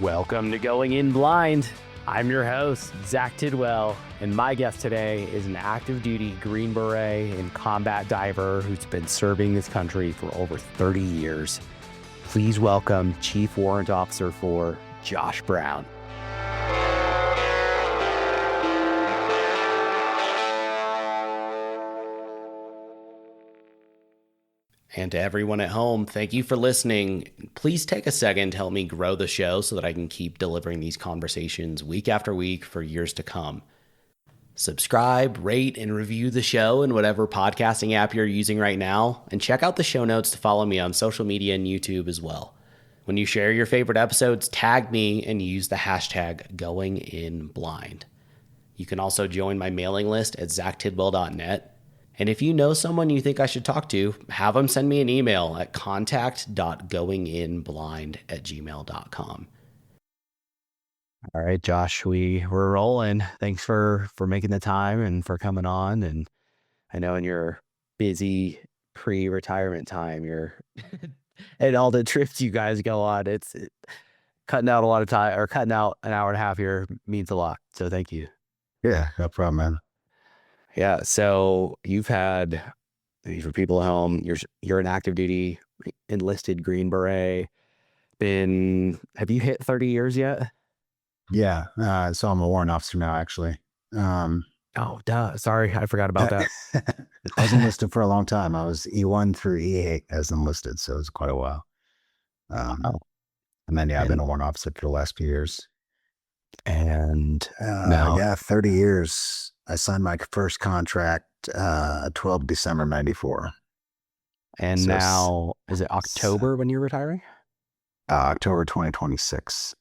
Welcome to Going In Blind. I'm your host, Zach Tidwell, and my guest today is an active duty Green Beret and Combat Diver who's been serving this country for over 30 years. Please welcome Chief Warrant Officer for Josh Brown. And to everyone at home, thank you for listening. Please take a second to help me grow the show so that I can keep delivering these conversations week after week for years to come. Subscribe, rate, and review the show in whatever podcasting app you're using right now, and check out the show notes to follow me on social media and YouTube as well. When you share your favorite episodes, tag me and use the hashtag GoingInBlind. You can also join my mailing list at zachtidwell.net. And if you know someone you think I should talk to, have them send me an email at contact.goinginblind@gmail.com. All right, Josh, we're rolling. Thanks for making the time and for coming on. And I know in your busy pre-retirement time, you're and all the trips you guys go on, cutting out a lot of time, or cutting out an hour and a half here means a lot. So thank you. Yeah, no problem, man. Yeah. So you've had, for people at home, you're an active duty enlisted Green Beret. Have you hit 30 years yet? Yeah. So I'm a warrant officer now, actually. Oh, duh. Sorry. I forgot about that. I was enlisted for a long time. I was E1 through E8 as enlisted. So it was quite a while. And then, I've been a warrant officer for the last few years. And now, 30 years. I signed my first contract 12 December 94. And so now, is it October when you're retiring? October 2026.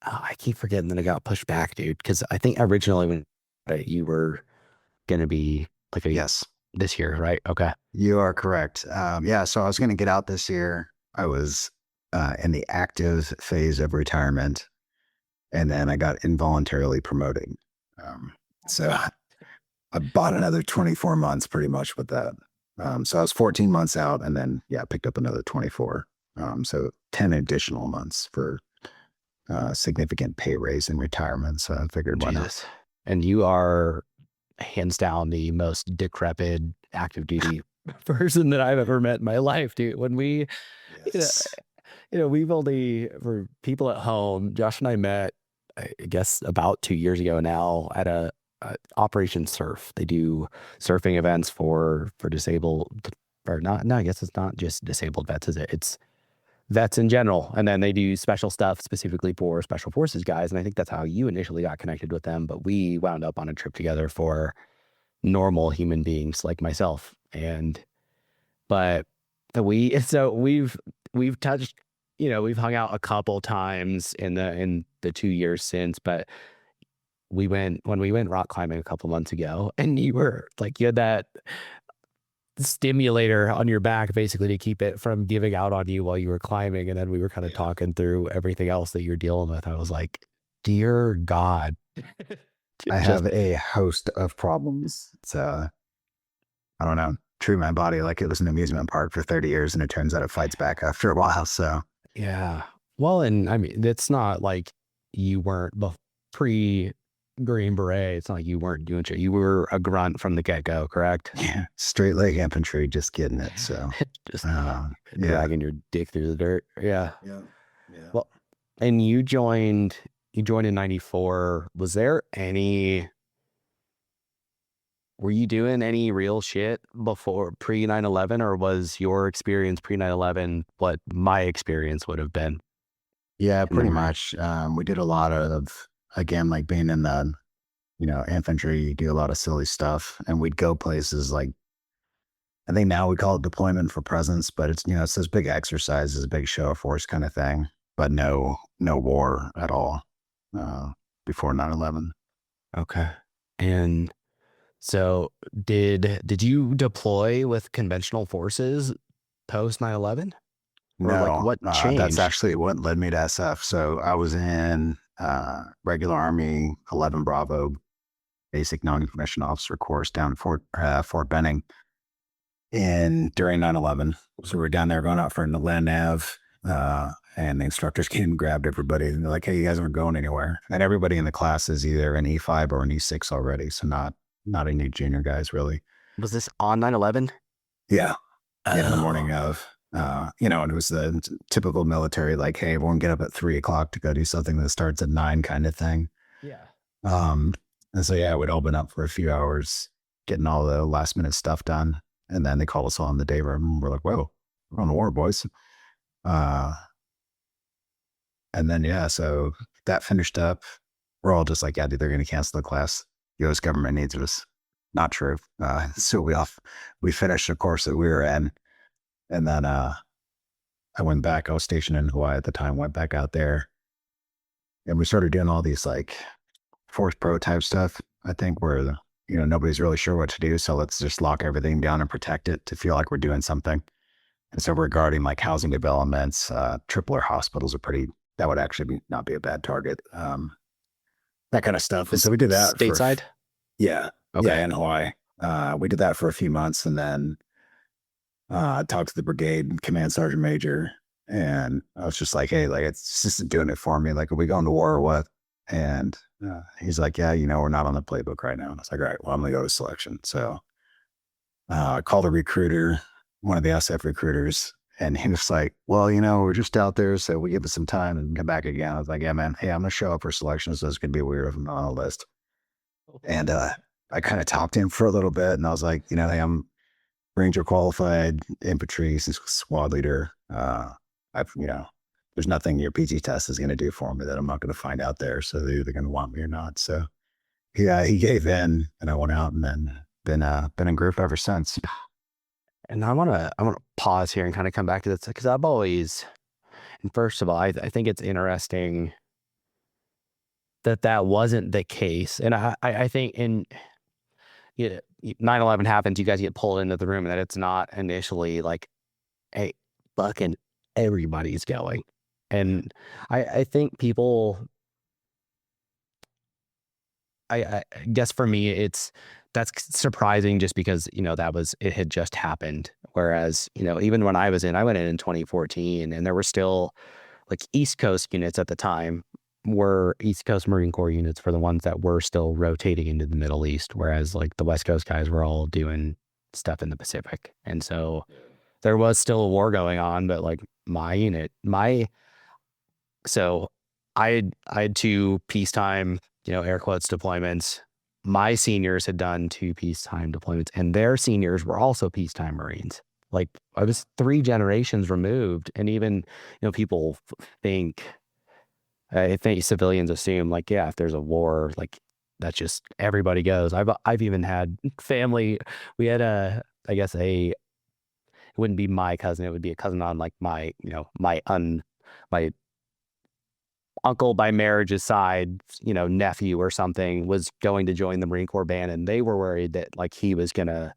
Oh, I keep forgetting that it got pushed back, dude. Because I think originally when you were going to be like this year, right? Okay. You are correct. So I was going to get out this year. I was in the active phase of retirement. And then I got involuntarily promoted. So I bought another 24 months pretty much with that. So I was 14 months out and then, picked up another 24. So 10 additional months for significant pay raise in retirement. So I figured, why not? And you are hands down the most decrepit active duty person that I've ever met in my life, dude. When we, we've only, for people at home, Josh and I met, I guess about 2 years ago now at a Operation Surf. They do surfing events for disabled, or not. No, I guess it's not just disabled vets, is it? It's vets in general. And then they do special stuff specifically for special forces guys. And I think that's how you initially got connected with them. But we wound up on a trip together for normal human beings like myself. But we've touched, we've hung out a couple times in the 2 years since, but when we went rock climbing a couple months ago, and you had that stimulator on your back basically to keep it from giving out on you while you were climbing. And then we were kind of talking through everything else that you're dealing with. I was like, dear God. I have a host of problems. So I don't know, treat my body like it was an amusement park for 30 years. And it turns out it fights back after a while. So yeah. Well, and I mean, it's not like you weren't pre-Green Beret. It's not like you weren't doing shit. You were a grunt from the get-go, correct? Yeah. Straight leg infantry, just getting it. So just dragging your dick through the dirt. Yeah. Well, and you joined in 94. Were you doing any real shit before pre 9/11, or was your experience pre 9/11 what my experience would have been? Yeah, pretty much. We did a lot of, again, like being in the, infantry, you do a lot of silly stuff, and we'd go places like, I think now we call it deployment for presence, but it's, it's this big exercise, a big show of force kind of thing, but no war at all before 9/11. Okay. And so did you deploy with conventional forces post 9/11? No, what changed? That's actually what led me to SF. So I was in regular Army 11 Bravo basic non-commissioned officer course down Fort Benning during 9/11. So we're down there going out for the land nav, And the instructors came and grabbed everybody, and they're like, "Hey, you guys aren't going anywhere." And everybody in the class is either an E5 or an E6 already, so not any junior guys really. Was this on 9/11? Yeah, yeah. The morning Oh, of, and it was the typical military, like, "Hey, everyone get up at 3 o'clock to go do something that starts at 9," kind of thing. yeah. Um, and so yeah, we'd all been up for a few hours getting all the last minute stuff done, and then they called us all in the day room. And we're like, "Whoa, we're on the war, boys." Uh, and then yeah, so that finished up. We're all just like, "Yeah, dude, they're going to cancel the class. U.S. government needs us." Not true. So we finished the course that we were in, and then I went back. I was stationed in Hawaii at the time. Went back out there, and we started doing all these like force prototype stuff. I think where nobody's really sure what to do, so let's just lock everything down and protect it to feel like we're doing something. And so regarding like housing developments, AAA hospitals are pretty. That would actually not be a bad target. That kind of stuff. And so we did that for Stateside? yeah, Okay. in Hawaii. We did that for a few months, and then I talked to the brigade command sergeant major, and I was just like, "Hey, like it's just doing it for me. Like, are we going to war or what?" And he's like, "Yeah, we're not on the playbook right now." And I was like, "All right, well, I'm gonna go to selection." So I called a recruiter, one of the SF recruiters, and he was like, "Well, we're just out there, so we give us some time and come back again." I was like, "Yeah, man. Hey, I'm gonna show up for selection, so it's gonna be weird if I'm not on the list." And I kind of talked to him for a little bit, and I was like, "Hey, I'm Ranger qualified infantry squad leader. I've, there's nothing your PT test is going to do for me that I'm not going to find out there. So they're either going to want me or not." So yeah, he gave in, and I went out and then been in group ever since. And I wanna pause here and kind of come back to this because I've always, and first of all, I think it's interesting that that wasn't the case. And I think in, 9/11 happens, you guys get pulled into the room, and that it's not initially like, hey, fucking everybody's going. And I think people, I guess for me, that's surprising just because, it had just happened. Whereas, even when I went in 2014, and there were still like East Coast units at the time were East Coast Marine Corps units for the ones that were still rotating into the Middle East, whereas like the West Coast guys were all doing stuff in the Pacific. And so there was still a war going on, but like my unit, so I had two peacetime, air quotes deployments. My seniors had done two peacetime deployments, and their seniors were also peacetime Marines. Like I was three generations removed, and even people think I think civilians assume like, yeah, if there's a war, like that's just everybody goes. I've even had family. We had I guess it wouldn't be my cousin. It would be a cousin on like my, my uncle by marriage's side, nephew or something was going to join the Marine Corps band, and they were worried that like he was gonna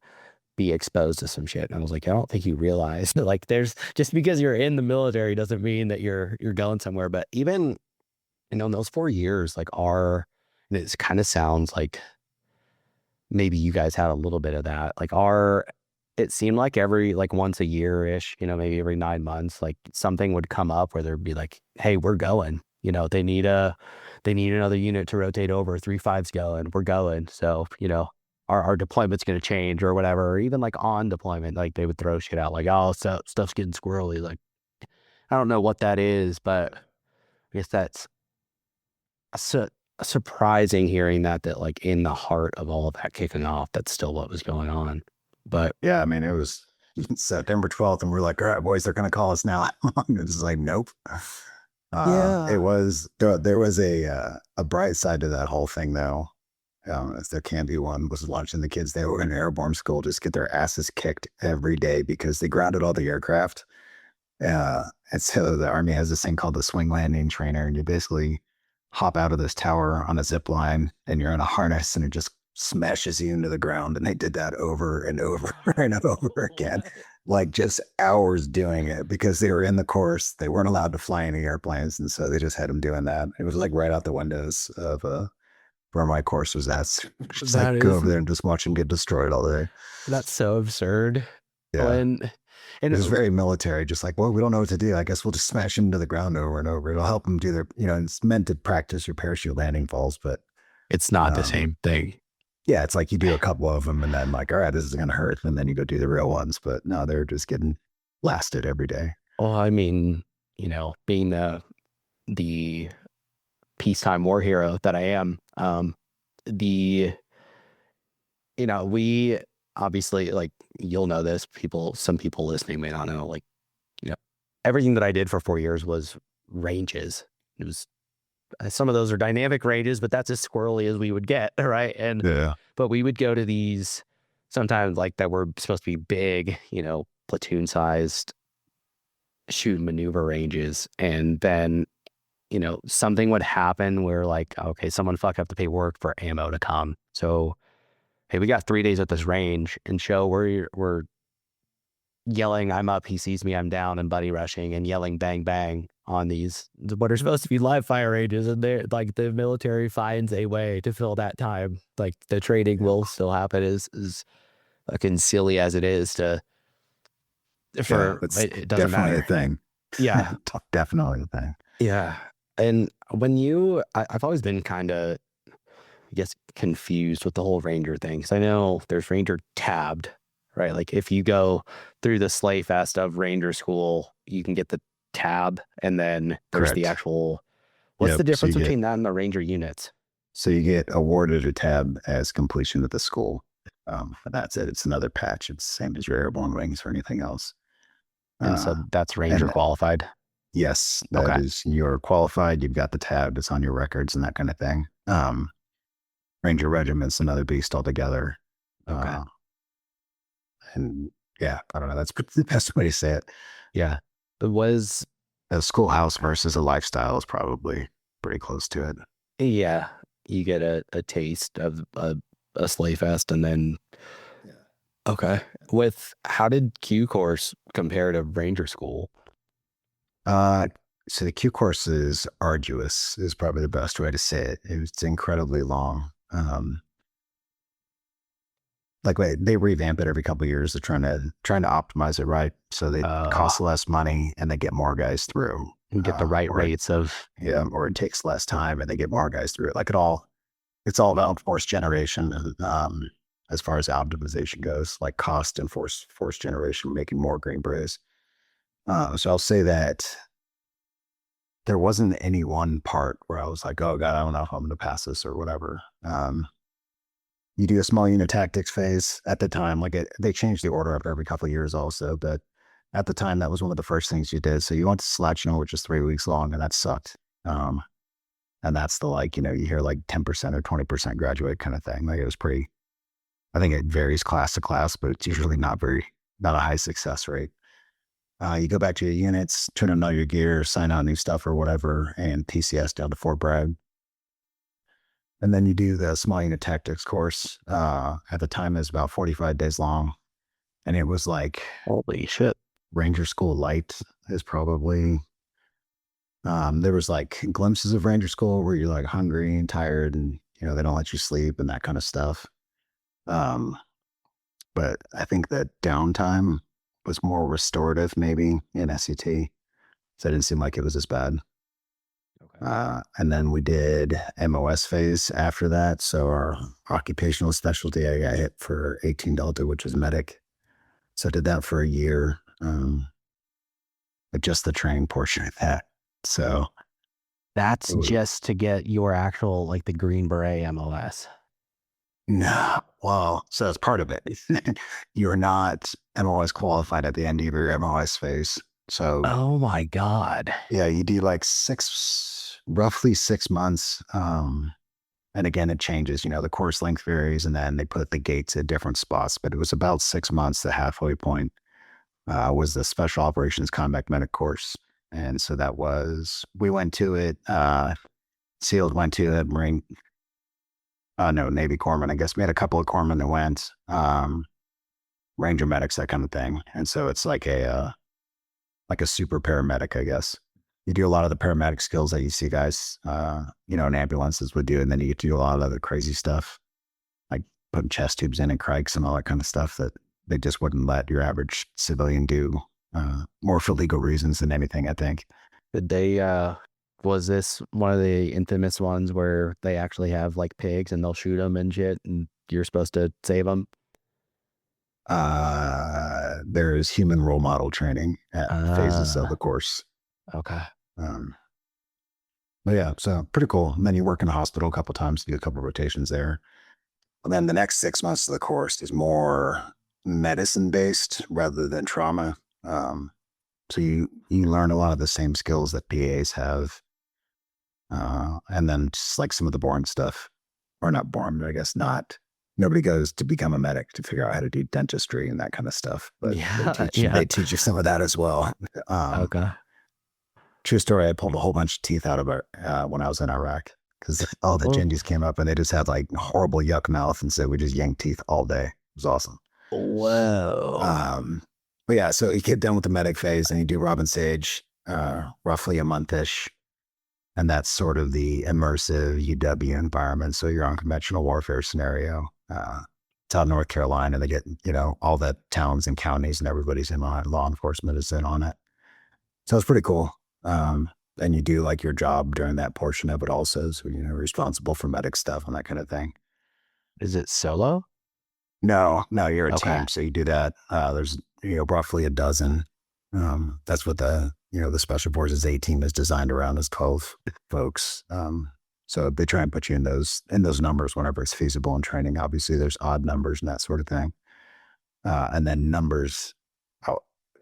be exposed to some shit. And I was like, I don't think you realize that like there's just because you're in the military doesn't mean that you're going somewhere. But even in those 4 years, like and it kind of sounds like maybe you guys had a little bit of that. Like it seemed like every like once a year ish, maybe every 9 months, like something would come up where there'd be like, hey, we're going. They need another unit to rotate over. 3-5's going. We're going. So, our deployment's gonna change or whatever. Or even like on deployment, like they would throw shit out like, oh, stuff's getting squirrely. Like, I don't know what that is, but I guess that's su surprising hearing that like in the heart of all of that kicking off, that's still what was going on. But Yeah, I mean, it was September 12th, and we're like, "All right, boys, they're going to call us now." It's like, nope. It yeah, was there was a bright side to that whole thing, though. If there can be one, was watching the kids. They were in airborne school, just get their asses kicked every day because they grounded all the aircraft. And so the Army has this thing called the swing landing trainer, and you basically hop out of this tower on a zip line, and you're in a harness, and it just smashes you into the ground. And they did that over and over and over again, what? like just hours doing it because they were in the course. They weren't allowed to fly any airplanes, and so they just had them doing that. It was like right out the windows of where my course was at. So just That like go is over there and just watch them get destroyed all day. that's so absurd. Yeah. When And It was very military, just like, well, we don't know what to do. I guess we'll just smash them to the ground over and over. It'll help them do their, it's meant to practice your parachute landing falls, but it's not the um, same thing. yeah, it's like you do a couple of them and then like, all right, this is going to hurt. And then you go do the real ones. But no, they're just getting blasted every day. Well, I mean, being the peacetime war hero that I am, the we obviously, like, you'll know this, some people listening may not know, like, you know everything that I did for 4 years was ranges. It was some of those are dynamic ranges, but that's as squirrely as we would get, right? Yeah. But we would go to these sometimes, like, that were supposed to be big, platoon sized shoot and maneuver ranges, and then something would happen where, like, okay, someone fucked up the paperwork for ammo to come. So, hey, we got 3 days at this range, and we're yelling, I'm up, he sees me, I'm down, and buddy rushing and yelling bang bang on these what are supposed to be live fire ranges, and they're like, the military finds a way to fill that time. Like, the training will still happen, as fucking silly as it is to Yeah. for It's it doesn't definitely a matter. thing. Yeah. Definitely a thing. Yeah. And I've always been kind of, I guess, confused with the whole Ranger thing. Cause I know there's Ranger tabbed, right? Like, if you go through the sleigh fest of Ranger school, you can get the tab, and then there's the Correct. actual, what's Yep. the difference between that and the Ranger units? So you get awarded a tab as completion of the school. And that's it. It's another patch. It's the same as your airborne wings or anything else. And so that's Ranger And qualified. yes, that Okay. is, you're qualified. You've got the tab. It's on your records and that kind of thing. Ranger regiment's another beast altogether. Okay. And yeah, I don't know. That's the best way to say it. Yeah. It was, A schoolhouse versus a lifestyle is probably pretty close to it. yeah, you get a taste of a sleigh fest, and then, okay. How did Q course compare to Ranger school? Uh, so the Q course is arduous, is probably the best way to say it. It's incredibly long. Like they revamp it every couple of years. They're trying to optimize it, right? So they cost less money and they get more guys through. And get the right rates of, Or it takes less time and they get more guys through it. Like it's all about force generation. As far as optimization goes, like cost and force generation, making more Green Berets. So I'll say that there wasn't any one part where I was like, oh God, I don't know if I'm going to pass this or whatever. You do a small unit tactics phase at the time. They changed the order after every couple of years also, but at the time that was one of the first things you did. So you went to Slatchno, which is 3 weeks long, and that sucked. And that's the you hear like 10% or 20% graduate kind of thing. Like, it was pretty, I think it varies class to class, but it's usually not a high success rate. You go back to your units, turn on all your gear, sign out new stuff or whatever, and PCS down to Fort Bragg. And then you do the small unit tactics course. At the time, it was about 45 days long. And it was like, holy shit. Ranger School Light is probably, there was like glimpses of Ranger School where you're like hungry and tired and, they don't let you sleep and that kind of stuff. But I think that downtime was more restorative maybe in SCT. So it didn't seem like it was as bad. Okay. And then we did MOS phase after that. So our occupational specialty, I got hit for 18 Delta, which was medic. So I did that for a year. But just the training portion of that. So That's just to get your actual, like, the Green Beret MOS. No, well, so that's part of it. You're not MOS qualified at the end of your MOS phase. So, Oh my God. yeah, you do like roughly 6 months. And again, it changes, the course length varies and then they put the gates at different spots, but it was about 6 months. The halfway point was the Special Operations Combat Medic course. And so we went to it, SEALs went to it, no, Navy corpsmen. I guess we had a couple of corpsmen that went, Ranger medics, that kind of thing. And so it's like a super paramedic, I guess. You do a lot of the paramedic skills that you see guys, in ambulances would do, and then you get to do a lot of other crazy stuff, like putting chest tubes in and crikes and all that kind of stuff that they just wouldn't let your average civilian do more for legal reasons than anything, I think. Did they, was this one of the infamous ones where they actually have like pigs and they'll shoot them and shit and you're supposed to save them? There's human role model training at phases of the course. Okay. Um, but yeah, so pretty cool. And then you work in a hospital a couple times, do a couple rotations there. And then the next 6 months of the course is more medicine based rather than trauma. So you learn a lot of the same skills that PAs have, and then just like some of the boring stuff, or not boring, but I guess not. Nobody goes to become a medic to figure out how to do dentistry and that kind of stuff, but Yeah. they teach you some of that as well. Okay. True story. I pulled a whole bunch of teeth out of it when I was in Iraq because all the Oh, gingies came up and they just had like horrible yuck mouth, and so we just yanked teeth all day. It was awesome. whoa. But yeah, so you get done with the medic phase and you do Robin Sage, roughly a month-ish. And that's sort of the immersive UW environment. So you're on conventional warfare scenario. It's out in North Carolina. They get, all the towns and counties and everybody's in on it. Law enforcement is in on it. So it's pretty cool. And you do like your job during that portion of it also. So, responsible for medic stuff and that kind of thing. Is it solo? No, you're a Okay. team. So you do that. There's, roughly a dozen. That's what the Special Forces A team is designed around, is 12 folks. So they try and put you in those numbers whenever it's feasible in training. Obviously there's odd numbers and that sort of thing. And then numbers,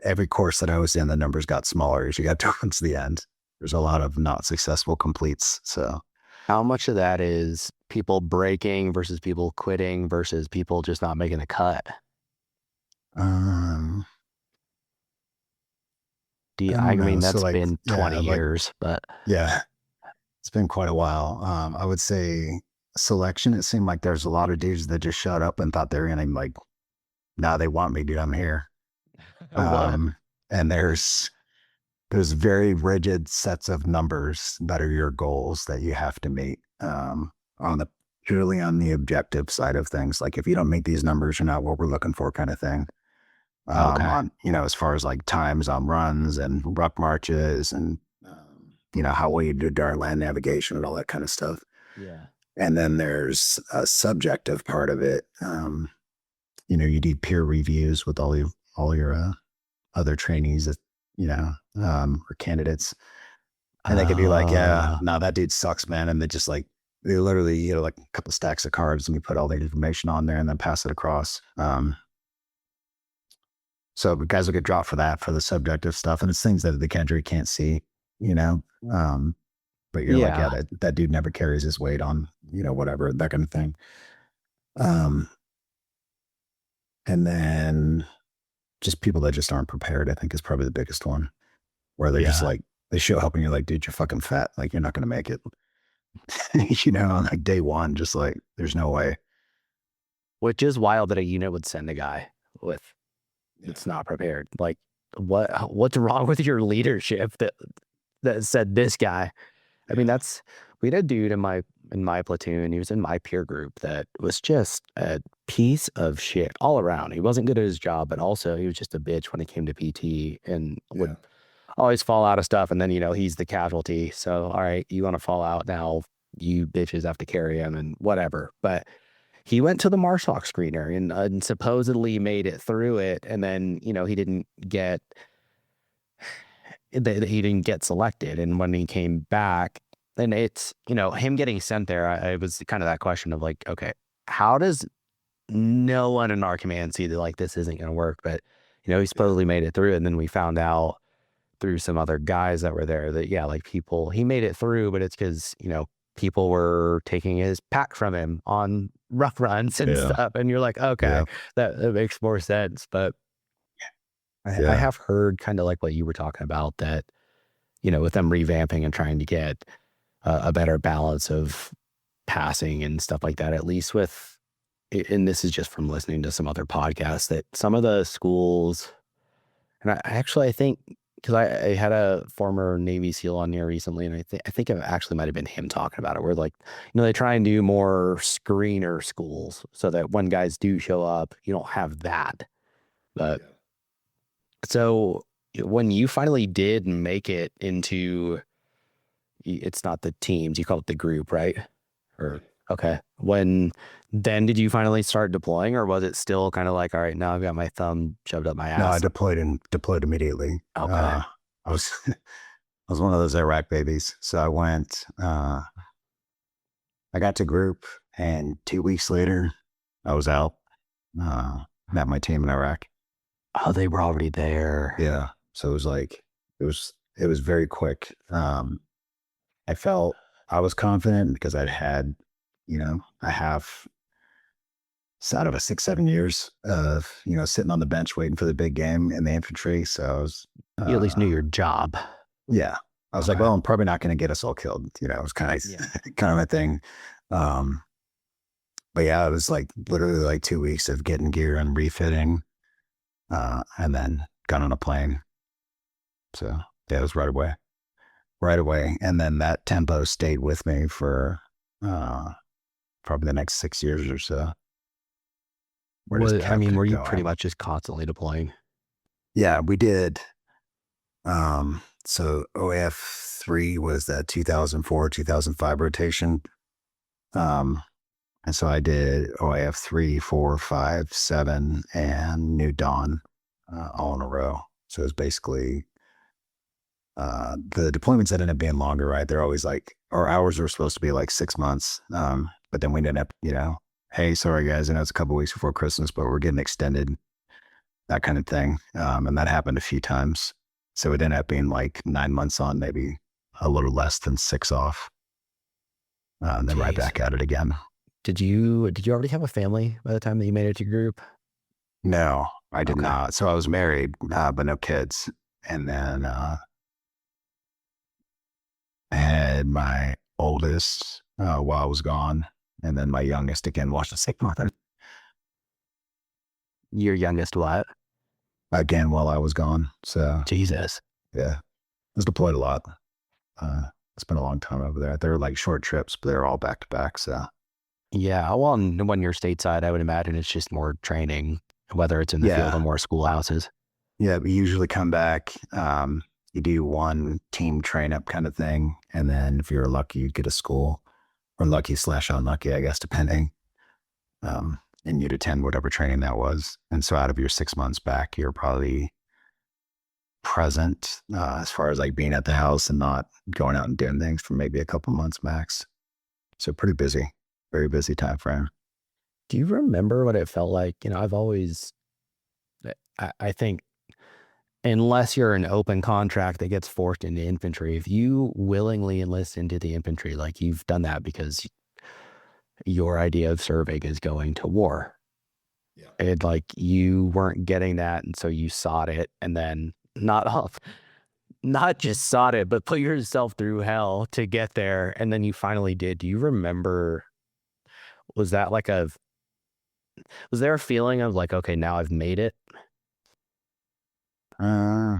every course that I was in, the numbers got smaller as you got towards the end. There's a lot of not successful completes. So How much of that is people breaking versus people quitting versus people just not making a cut? I I don't know. mean, So that's like, been 20 years, but yeah, it's been quite a while. I would say selection, it seemed like there's a lot of dudes that just shut up and thought they were going to like, nah, they want me, dude. I'm here. what? And there's very rigid sets of numbers that are your goals that you have to meet, on the purely on the objective side of things. Like if you don't meet these numbers, you're not what we're looking for, kind of thing. Okay. On, as far as like times on runs and ruck marches and, how well you do during land navigation and all that kind of stuff. Yeah. And then there's a subjective part of it. You do peer reviews with all your other trainees that, or candidates. And they could be like, yeah, no, that dude sucks, man. And they literally, like a couple stacks of cards and we put all the information on there and then pass it across. So the guys will get dropped for that, for the subjective stuff. And it's things that the country can't see, you know? But you're like, yeah, Yeah. that dude never carries his weight on, whatever, that kind of thing. Um, and then just people that just aren't prepared, I think is probably the biggest one, where they're just Yeah. like, they show up and you're like, dude, you're fucking fat. Like, you're not going to make it, on like day one, just like, there's no way. Which is wild that a unit would send a guy with it's not prepared. Like, what's wrong with your leadership that said this guy? I mean, we had a dude in my platoon. He was in my peer group that was just a piece of shit all around. He wasn't good at his job, but also he was just a bitch when it came to PT and would always fall out of stuff. And then, he's the casualty. So, all right, you want to fall out now, you bitches have to carry him and whatever. But he went to the Marshall screener and supposedly made it through it. And then, he didn't get selected. And when he came back, and it's, him getting sent there, I was kind of that question of like, okay, how does no one in our command see that like this isn't going to work? But, he supposedly made it through. And then we found out through some other guys that were there that, yeah, like he made it through, but it's because, people were taking his pack from him on rough runs and stuff. And you're like, okay, that makes more sense. But I have heard kind of like what you were talking about that, with them revamping and trying to get a better balance of passing and stuff like that, at least and this is just from listening to some other podcasts, that some of the schools, and I think, because I had a former Navy SEAL on here recently, and I think it actually might have been him talking about it, where like, they try and do more screener schools so that when guys do show up, you don't have that. But so when you finally did make it into, it's not the teams, you call it the group, right? Or okay. Then did you finally start deploying, or was it still kind of like, all right, now I've got my thumb shoved up my No, I ass? deployed immediately. Okay. I was I was one of those Iraq babies. So I went. I got to group, and 2 weeks later, I was out. Met my team in Iraq. Oh, they were already there. Yeah. So it was like it was very quick. I felt I was confident because I'd had, I have out of a 6, 7 years of, sitting on the bench waiting for the big game in the infantry. So I was, You at least knew your job. yeah, I was like, Okay. well, I'm probably not going to get us all killed. It was kind of, Yeah. kind of a thing. Um, but yeah, it was like literally like 2 weeks of getting gear and refitting, and then got on a plane. So yeah, it was right away. And then that tempo stayed with me for, probably the next 6 years or so. Where just I kept mean, were you pretty going. much just constantly deploying? Yeah, we did. So OAF 3 was that 2004, 2005 rotation. Um, and so I did OAF 3, 4, 5, 7, and New Dawn, all in a row. So it was basically, the deployments that ended up being longer, right? They're always like, our hours were supposed to be like 6 months. But then we ended up, hey, sorry guys, I know it's a couple weeks before Christmas, but we're getting extended, that kind of thing. And that happened a few times. So it ended up being like 9 months on, maybe a little less than 6 off, and then right Jeez. back at it again. Did you already have a family by the time that you made it to group? No, I did Okay. not. So I was married, but no kids. And then I had my oldest while I was gone, and then my youngest again while I was sick. Your youngest what? Again while I was gone. So Jesus. yeah, I was deployed a lot. Uh, Spent a long time over there. They were like short trips, but they were all back to back. So Yeah. Well, and when you're stateside, I would imagine it's just more training, whether it's in the field or yeah, more schoolhouses. yeah, we usually come back. You do one team train up kind of thing, and then if you're lucky, you get a school, or lucky slash unlucky, I guess, depending. And you'd attend whatever training that was. And so out of your 6 months back, you're probably present, as far as like being at the house and not going out and doing things for maybe a couple months max. So pretty busy, very busy time frame. Do you remember what it felt like? I've always, I think, unless you're an open contract that gets forced into infantry, if you willingly enlist into the infantry, like you've done that because your idea of serving is going to war. Yeah. And like you weren't getting that, and so you sought it, and then not just sought it, but put yourself through hell to get there, and then you finally did. Do you remember? Was that like was there a feeling of like, okay, now I've made it? Uh,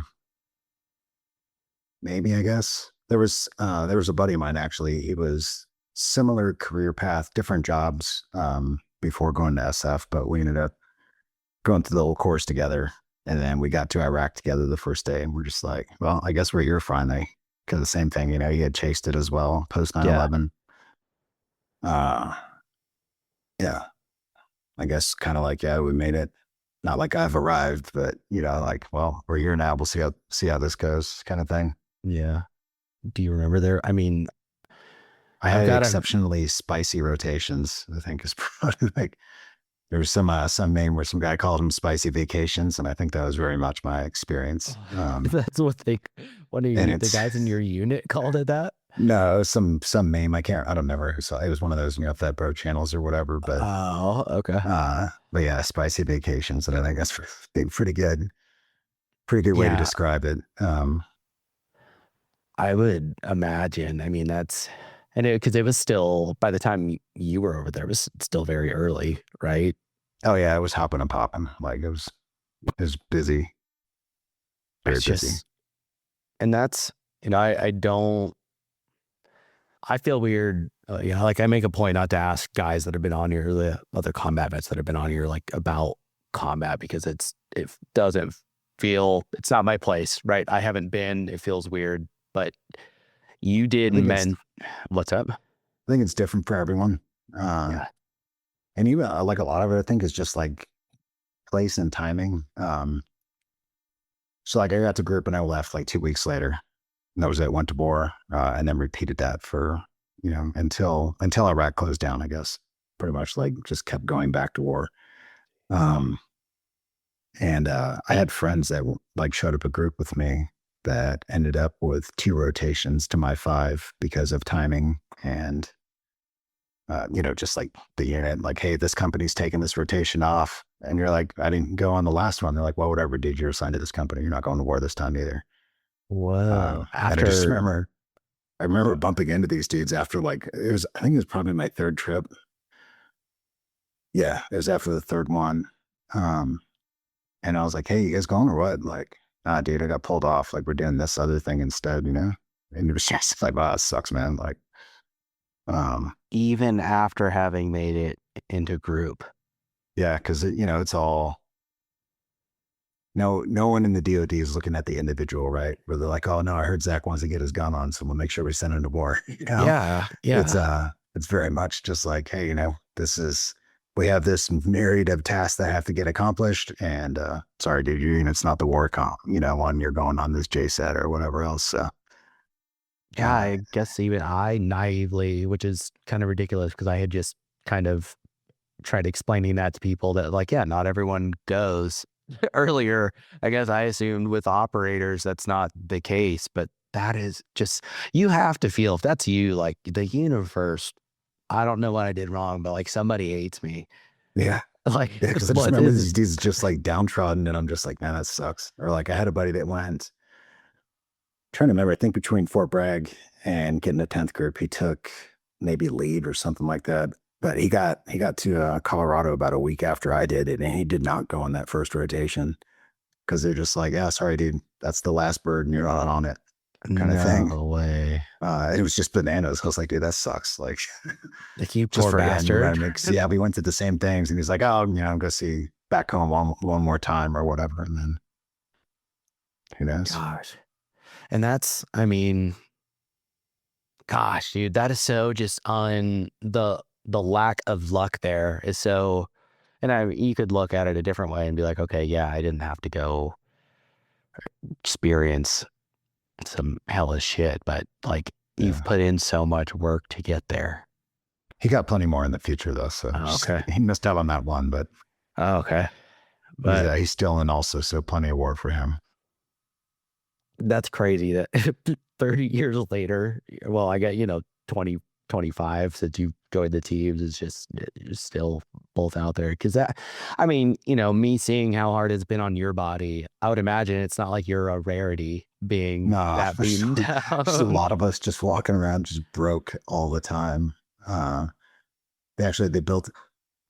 Maybe, I guess. There was a buddy of mine actually. He was similar career path, different jobs, before going to SF, but we ended up going through the whole course together. And then we got to Iraq together the first day, and we're just like, well, I guess we're here finally. Because the same thing, he had chased it as well, post 9 Yeah. 11. Uh, yeah, I guess kind of like, yeah, we made it. Not like I've arrived, but, like, well, we're here now. We'll see how this goes, kind of thing. Yeah. Do you remember there? I mean, I I've had got a exceptionally spicy rotations, I think is probably like, there was some name where some guy called them spicy vacations. And I think that was very much my experience. that's what one of And the it's, guys in your unit called it that? no, it was some meme. I don't remember who saw it. It was one of those, Fed Bro channels or whatever. Oh, okay. But yeah, spicy vacations. And I think that's pretty good way to Yeah, describe it. I would imagine. I mean, and because it was still, by the time you were over there, it was still very early, right? Oh yeah, it was hopping and popping. Like it was busy, very It's busy. just, and that's, I don't, I feel weird. Like I make a point not to ask guys that have been on here, the other combat vets that have been on here, like about combat because it doesn't feel, it's not my place, right? I haven't been, it feels weird, but you did I think it's what's up? I think it's different for everyone. Yeah. And even like a lot of it, I think is just like place and timing. So like I got to group and I left like 2 weeks later. And that was it. Went to war, and then repeated that for until Iraq closed down. I guess pretty much like just kept going back to war. Um, and I had friends that like showed up a group with me that ended up with 2 rotations to my 5 because of timing and just like the unit, like, hey, this company's taking this rotation off. And you're like, I didn't go on the last one. They're like, well, whatever, dude, you're assigned to this company. You're not going to war this time either. Whoa. And I just After, remember bumping into these dudes after like, I think it was probably my 3rd trip. Yeah, it was after the 3rd one. And I was like, hey, you guys going or what? Like, nah, dude, I got pulled off. Like, we're doing this other thing instead, And it was just like, wow, it sucks, man. Like, even after having made it into group. yeah, because it's all no one in the DoD is looking at the individual, right? Where they're like, oh no, I heard Zach wants to get his gun on, so we'll make sure we send him to war. Yeah. It's very much just like, hey, we have this myriad of tasks that have to get accomplished, and sorry, dude, it's not the war one you're going on this JSAT or whatever else. So Yeah, I guess even I naively, which is kind of ridiculous because I had just kind of tried explaining that to people that like, yeah, not everyone goes. Earlier, I guess I assumed with operators that's not the case, but that is just, you have to feel, if that's you, like the universe, I don't know what I did wrong, but like somebody hates me. yeah. Like, Yeah, because I just what remember is, these dudes just like downtrodden, and I'm just like, man, that sucks. Or like I had a buddy that went, trying to remember, I think between Fort Bragg and getting the 10th group, he took maybe lead or something like that. But he got to Colorado about a week after I did it, and he did not go on that first rotation because they're just like, yeah, sorry, dude, that's the last bird, and you're not on it, kind of thing. no way. It was just bananas. I was like, dude, that sucks. Like, Like, you just poor for him, you know what I bastard. mean? 'Cause, yeah, we went to the same things, and he's like, oh, go see back home one more time or whatever, and then who knows? Gosh. And that's, I mean, gosh, dude, that is so just on the lack of luck there is so, and you could look at it a different way and be like, okay, yeah, I didn't have to go experience some hellish shit, but like you've Yeah. put in so much work to get there. He got plenty more in the future though, so Oh, okay. he missed out on that one, but Oh, okay. But he's still in also, so plenty of war for him. that's crazy that 30 years later, well, I got, 20, 25 since you joined the teams is just you're still both out there. Cause that, I mean, me seeing how hard it's been on your body, I would imagine it's not like you're a rarity being Nah, that for beaten sure. Just a down. lot of us just walking around just broke all the time. Uh, they built,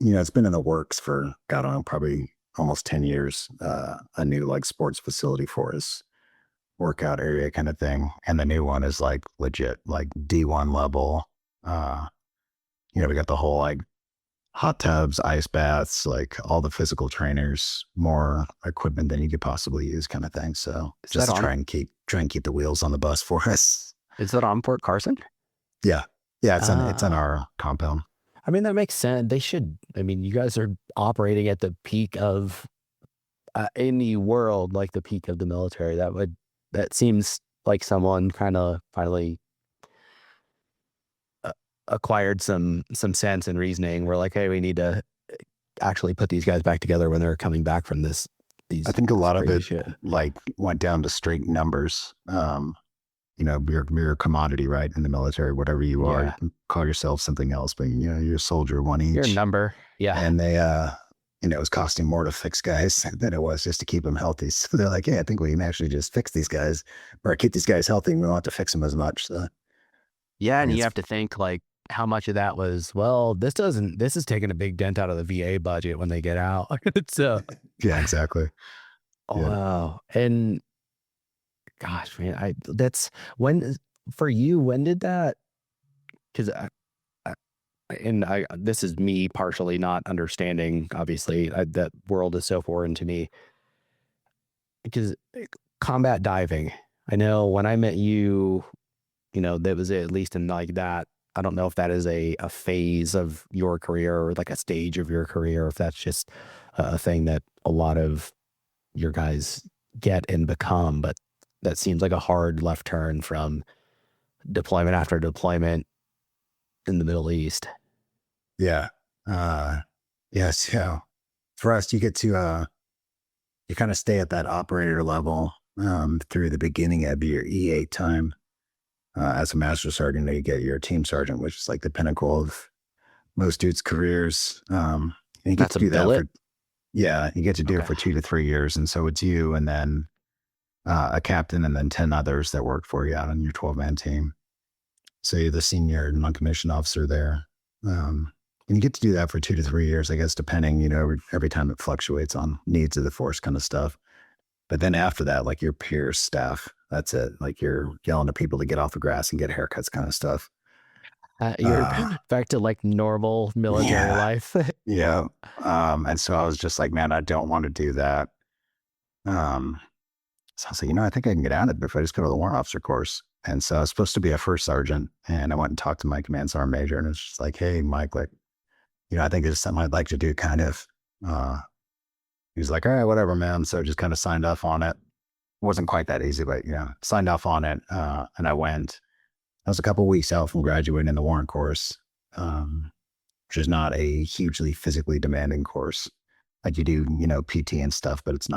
it's been in the works for, God, I don't know, probably almost 10 years, a new like sports facility for us, workout area kind of thing. And the new one is like legit, like D1 level. Uh, we got the whole like hot tubs, ice baths, like all the physical trainers, more equipment than you could possibly use, kind of thing. So Is that just on? try and keep the wheels on the bus for us. Is that on Port Carson? Yeah, yeah, it's on Ah, our compound. I mean, that makes sense. They should, I mean, you guys are operating at the peak of in the world, like the peak of the military. That seems like someone kind of finally uh, acquired some sense and reasoning. We're like, hey, we need to actually put these guys back together when they're coming back from I these think a this lot of crazy it shit. like went down to straight numbers. You're a commodity, right? In the military, whatever you are, you Yeah, can call yourself something else, but you're a soldier, one your each. number. Yeah, And they, it was costing more to fix guys than it was just to keep them healthy. So they're like, yeah, I think we can actually just fix these guys or keep these guys healthy. And we don't have to fix them as much. So yeah, I and think you it's, have to think like how much of that was, well, this is taking a big dent out of the VA budget when they get out. So, yeah, exactly. oh, Yeah. wow. And gosh, man, that's when for you, when did that? Because and this is me partially not understanding. Obviously, that world is so foreign to me because combat diving. I know when I met you, that was at least in like that. I don't know if that is a phase of your career or like a stage of your career, if that's just a thing that a lot of your guys get and become. But that seems like a hard left turn from deployment after deployment in the Middle East. Yeah. Uh, yes. Yeah. For us, you get to, you kind of stay at that operator level through the beginning of your E8 time. As a master sergeant, you get your team sergeant, which is like the pinnacle of most dudes' careers. And you get That's to a do that billet. for, yeah, you get to do it Okay. for 2 to 3 years. And so it's you and then a captain and then 10 others that work for you out on your 12-man team. So you're the senior non-commissioned officer there. And you get to do that for 2 to 3 years, I guess, depending, every time it fluctuates on needs of the force kind of stuff. But then after that, like your peers, staff, that's it. Like you're yelling at people to get off the grass and get haircuts kind of stuff. You're Uh, back to like normal military yeah. life. Yeah. And so I was just like, man, I don't want to do that. Um, so I was like, I think I can get out of it if I just go to the warrant officer course. And so I was supposed to be a first sergeant. And I went and talked to my command sergeant major and it's just like, hey, Mike, like, I think there's something I'd like to do kind of. Uh, he was like, all right, whatever, man. So just kind of signed off on it. Wasn't quite that easy, but signed off on it. And I went. I was a couple of weeks out from graduating in the warrant course, which is not a hugely physically demanding course. Like you do, PT and stuff, but it's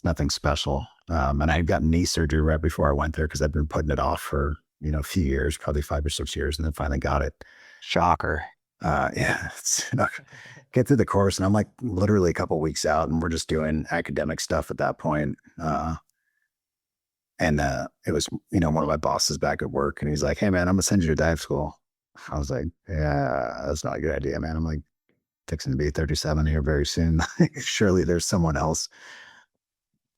nothing special. And I had gotten knee surgery right before I went there because I'd been putting it off for, a few years, probably 5 or 6 years, and then finally got it. Shocker. Yeah, get through the course, and I'm like literally a couple of weeks out, and we're just doing academic stuff at that point. And it was, one of my bosses back at work, and he's like, "Hey, man, I'm gonna send you to dive school." I was like, "Yeah, that's not a good idea, man." I'm like, fixing to be 37 here very soon. Surely there's someone else.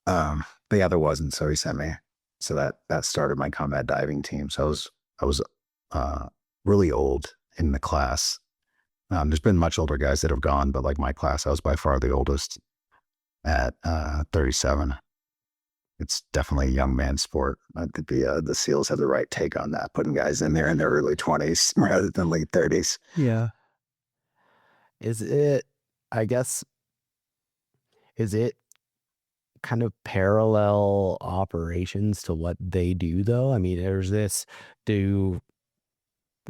But yeah, there wasn't. So he sent me. So that started my combat diving team. So I was uh, really old in the class. There's been much older guys that have gone, but like my class, I was by far the oldest at 37. It's definitely a young man sport. I think the SEALs have the right take on that, putting guys in there in their early 20s rather than late 30s. Yeah. Is it, I guess, is it kind of parallel operations to what they do though? I mean, do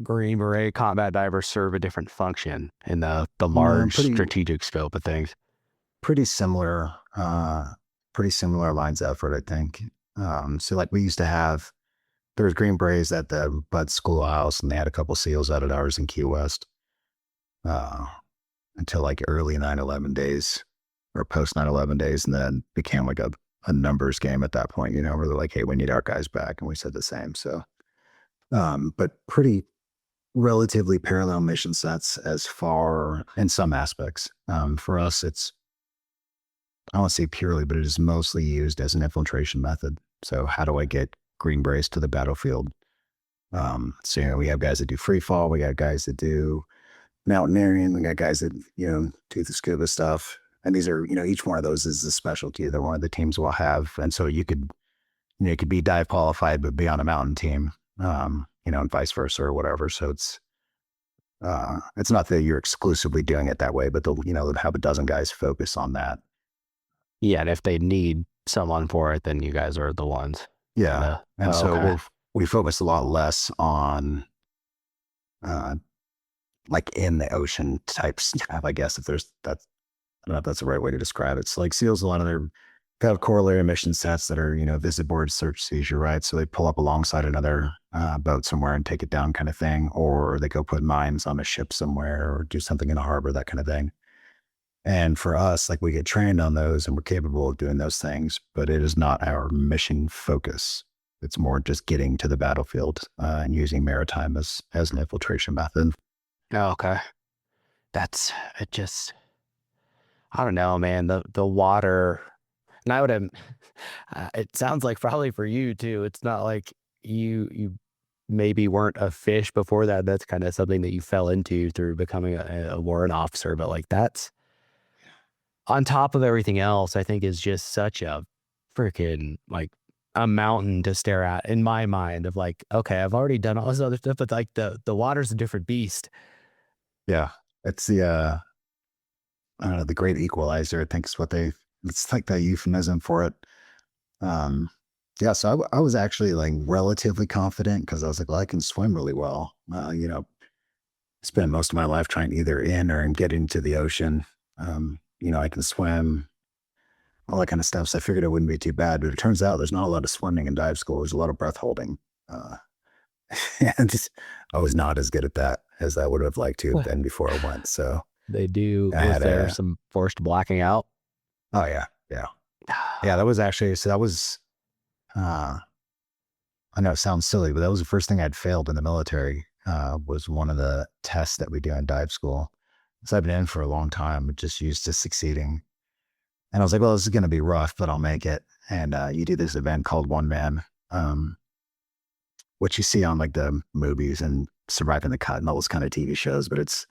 Green Beret combat divers serve a different function in the large Pretty strategic scope of things? pretty similar, pretty similar lines of effort, I think. So like we used to have, there was Green Berets at the Bud Schoolhouse, and they had a couple SEALs out at ours in Key West uh, until like early 9/11 days or post 9/11 days, and then became like a numbers game at that point. Where they're like, "Hey, we need our guys back," and we said the same. So, but pretty relatively parallel mission sets as far in some aspects. For us, I don't want to say purely, but it is mostly used as an infiltration method. So how do I get Green Berets to the battlefield? So we have guys that do free fall, we got guys that do mountaineering, we got guys that do the scuba stuff, and these are each one of those is a specialty that one of the teams will have, and so you could be dive qualified but be on a mountain team, and vice versa or whatever. So it's not that you're exclusively doing it that way, but they'll have a dozen guys focus on that. Yeah. And if they need someone for it, then you guys are the ones. Yeah. Kinda. And Oh, so okay. we focus a lot less on uh, like in the ocean type stuff, I guess, if there's that. I don't know if that's the right way to describe it. So like SEALs, a lot of their kind of corollary mission sets that are, visit board search seizure, right? So they pull up alongside another boat somewhere and take it down kind of thing, or they go put mines on a ship somewhere or do something in a harbor, that kind of thing. And for us, like we get trained on those and we're capable of doing those things, but it is not our mission focus. It's more just getting to the battlefield and using maritime as an infiltration method. Oh, okay. That's it just I don't know, man. The water and I would have it sounds like probably for you too. It's not like you maybe weren't a fish before that. That's kind of something that you fell into through becoming a warrant officer. But like that's on top of everything else, I think is just such a freaking like a mountain to stare at in my mind of like, okay, I've already done all this other stuff, but like the water's a different beast. Yeah. It's the I don't know, the great equalizer, I think is what it's like the euphemism for it. Um yeah, so I was actually like relatively confident because I was like, well, I can swim really well. Spent most of my life trying either in or get into the ocean. I can swim, all that kind of stuff. So I figured it wouldn't be too bad. But it turns out there's not a lot of swimming in dive school. There's a lot of breath holding. Uh, and I was not as good at that as I would have liked to have been before I went. So They do. I Was had there some forced blacking out? oh yeah, yeah. Yeah, that was actually, so that was, uh, I know it sounds silly, but that was the first thing I'd failed in the military, was one of the tests that we do in dive school. So I've been in for a long time, just used to succeeding. And I was like, well, this is going to be rough, but I'll make it. And you do this event called One Man, um, which you see on like the movies and Surviving the Cut and all those kind of TV shows. But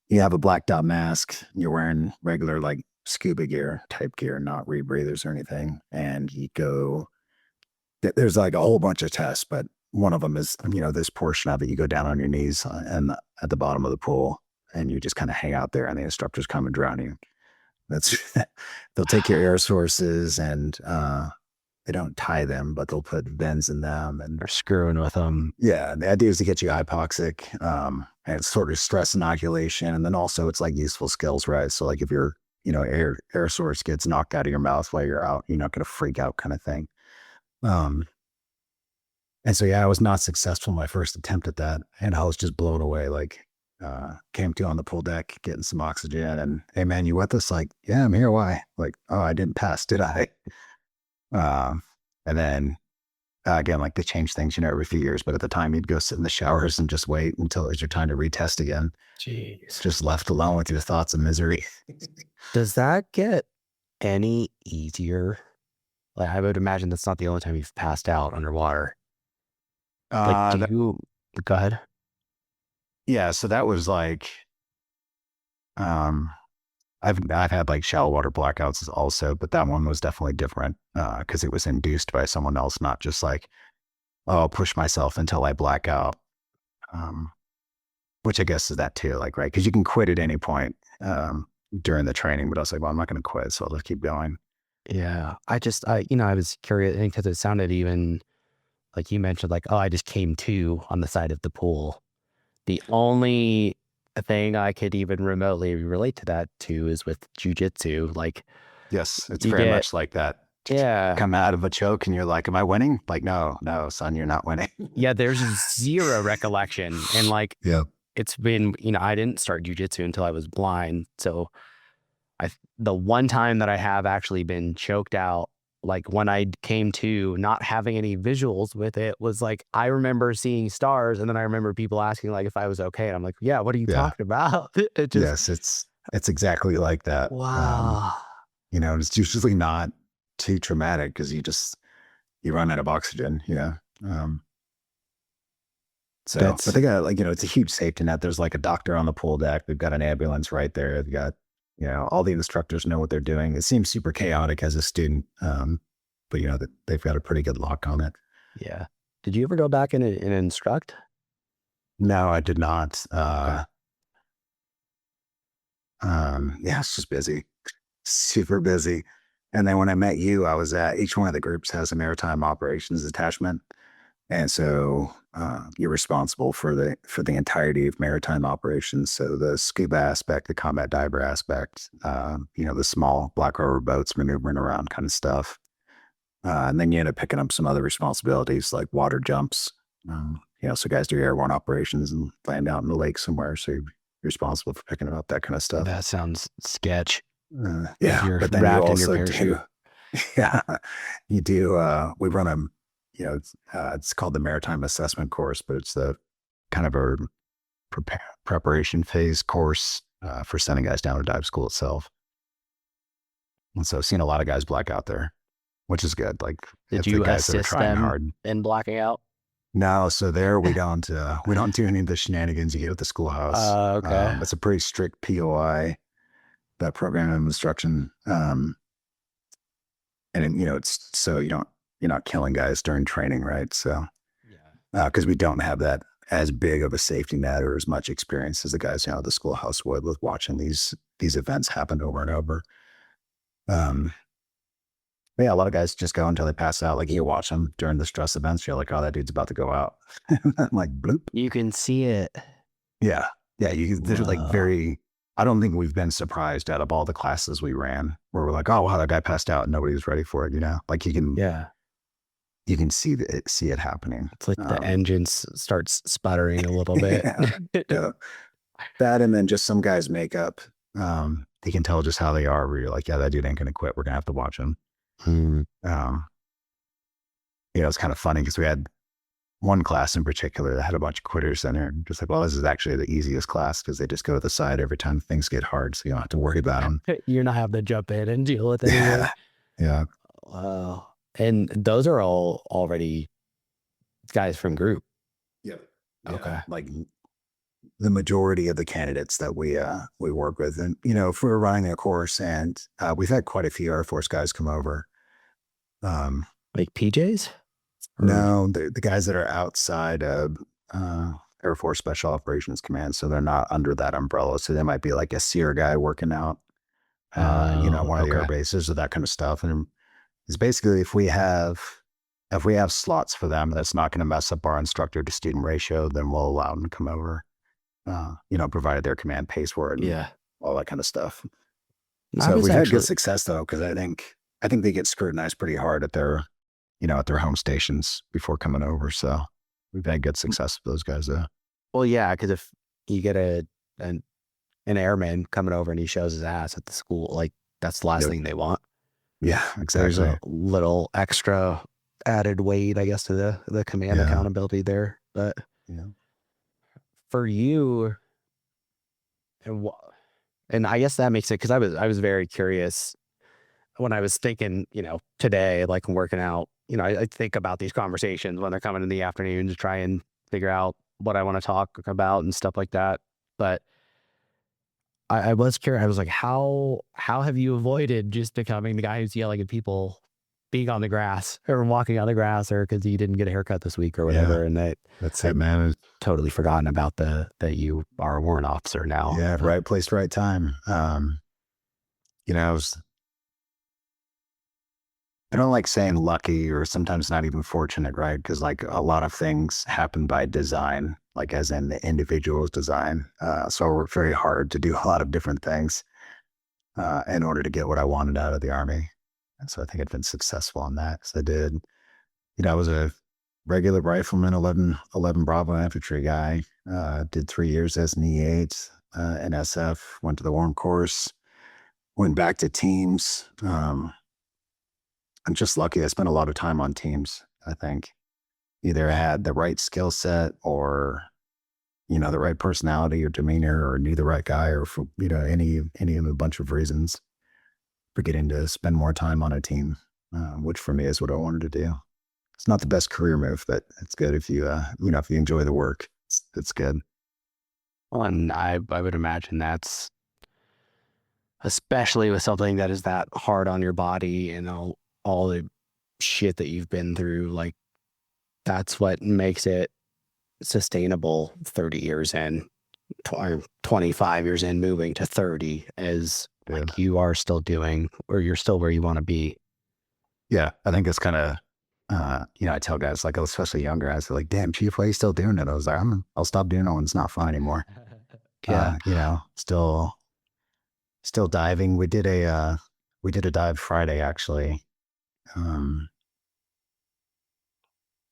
you have a black dot mask, you're wearing regular like scuba gear type gear, not rebreathers or anything. And you go, there's like a whole bunch of tests, but one of them is, this portion of it, you go down on your knees and at the bottom of the pool and you just kind of hang out there and the instructors come and drown you. That's they'll take your air sources and they don't tie them, but they'll put bends in them and Or screwing with them? yeah, the idea is to get you hypoxic, and it's sort of stress inoculation, and then also it's like useful skills, right? So like if your air source gets knocked out of your mouth while you're out, you're not going to freak out, kind of thing. Um, and so yeah, I was not successful my first attempt at that, and I was just blown away. Like, came to on the pool deck, getting some oxygen, and hey man, you with us? Like, yeah, I'm here. Why? Like, oh, I didn't pass, did I? And then again, like they change things, every few years, but at the time you'd go sit in the showers and just wait until it was your time to retest again. Jeez. Just left alone with your thoughts of misery. Does that get any easier? Like, I would imagine that's not the only time you've passed out underwater. Like, do you, go ahead. Yeah, so that was like, um, I've had like shallow water blackouts also, but that one was definitely different because it was induced by someone else, not just like, oh, I'll push myself until I black out. Which I guess is that too, like, right? Because you can quit at any point during the training, but I was like, well, I'm not going to quit, so I'll just keep going. Yeah. I was curious because it sounded even like you mentioned, like, oh, I just came to on the side of the pool. The only thing I could even remotely relate to that to is with jujitsu. Like, Yes, it's you very get, much like that. yeah, Come out of a choke and you're like, am I winning? Like, no, son, you're not winning. yeah, there's zero recollection. And like, Yeah. it's been, I didn't start jujitsu until I was blind. So the one time that I have actually been choked out, like when I came to not having any visuals with it, was like, I remember seeing stars. And then I remember people asking like if I was okay. And I'm like, yeah, what are you Yeah. talking about? It just, Yes, it's exactly like that. wow. It's usually not too traumatic because you run out of oxygen. Yeah. But they got like, it's a huge safety net. There's like a doctor on the pool deck. They've got an ambulance right there. They've got, all the instructors know what they're doing. It seems super chaotic as a student. But that they've got a pretty good lock on it. Yeah. Did you ever go back and instruct? No, I did not. Okay. Yeah, it's just busy, super busy. And then when I met you, I was at each one of the groups has a maritime operations attachment. And so you're responsible for the entirety of maritime operations. So the scuba aspect, the combat diver aspect, the small black rubber boats maneuvering around kind of stuff. And then you end up picking up some other responsibilities like water jumps. So guys do airborne operations and land out in the lake somewhere. So you're responsible for picking up that kind of stuff. That sounds sketch. Yeah, You're but then you wrapped in your also parachute. yeah, you do. We run it's called the Maritime Assessment Course, but it's the kind of a preparation phase course for sending guys down to dive school itself. And so I've seen a lot of guys black out there, which is good. Like, Did if the you guys that are assist trying them hard. in blacking out? No, so there we don't do any of the shenanigans you get at the schoolhouse. Okay. It's a pretty strict POI, that program of instruction. And it's so you're not killing guys during training, right? So Yeah. because we don't have that as big of a safety net or as much experience as the guys at the schoolhouse would with watching these events happen over and over. Um, but yeah, a lot of guys just go until they pass out. Like you watch them during the stress events, you're like, oh, that dude's about to go out. I'm like bloop. You can see it. Yeah, yeah. They're like Whoa. very. I don't think we've been surprised out of all the classes we ran where we're like, oh wow, that guy passed out and nobody was ready for it. Like Yeah. you can see it happening. It's like the engine starts sputtering a little bit. Yeah, yeah. That and then just some guys' makeup. You can tell just how they are. Where you're like, yeah, that dude ain't gonna quit. We're gonna have to watch him. Hmm. It's kind of funny because we had one class in particular that had a bunch of quitters in there. Just like, well, this is actually the easiest class because they just go to the side every time things get hard, so you don't have to worry about them. You're not having to jump in and deal with it. Yeah, yeah, Wow. And those are all already guys from group. yeah. Okay. Like the majority of the candidates that we work with, and if we're running their course, and we've had quite a few Air Force guys come over. Like PJs? No, the guys that are outside of Air Force Special Operations Command, so they're not under that umbrella. So they might be like a SEER guy working out, one of the air bases or that kind of stuff. And it's basically if we have slots for them, that's not going to mess up our instructor to student ratio, then we'll allow them to come over. Provided their command pays for it and all that kind of stuff. So we've had good success though, because I think they get scrutinized pretty hard at their home stations before coming over. So we've had good success with those guys though. Well, yeah, because if you get an airman coming over and he shows his ass at the school, like that's the last thing they want. Yeah, exactly. There's a little extra added weight, I guess, to the command accountability there. But for you, and I guess that makes it, because I was very curious when I was thinking, today, like working out, I think about these conversations when they're coming in the afternoon to try and figure out what I want to talk about and stuff like that. But I was curious. I was like, how have you avoided just becoming the guy who's yelling at people being on the grass or walking on the grass, or because you didn't get a haircut this week or whatever? Yeah, and that's it, man. I've totally forgotten about that you are a warrant officer now. Yeah, right place, right time. I don't like saying lucky or sometimes not even fortunate, right? Because like a lot of things happen by design, like as in the individual's design. So I worked very hard to do a lot of different things in order to get what I wanted out of the Army. And so I think I've been successful on that. So I did, I was a regular rifleman, 11 Bravo infantry guy, did 3 years as an E8 in SF, went to the Warm Course, went back to teams. I'm just lucky. I spent a lot of time on teams. I think either I had the right skill set or, the right personality or demeanor, or knew the right guy, or for, any of a bunch of reasons for getting to spend more time on a team, which for me is what I wanted to do. It's not the best career move, but it's good if you, if you enjoy the work, it's good. Well, and I would imagine that's, especially with something that is that hard on your body and all the shit that you've been through, like that's what makes it sustainable 30 years in, 25 years in, moving to 30 is like you are still doing, or you're still where you want to be. Yeah, I think it's kind of, I tell guys, like, especially younger guys, they're like, damn, Chief, why are you still doing it? I was like, I'll stop doing it when it's not fun anymore. Still diving. We did a dive Friday, actually.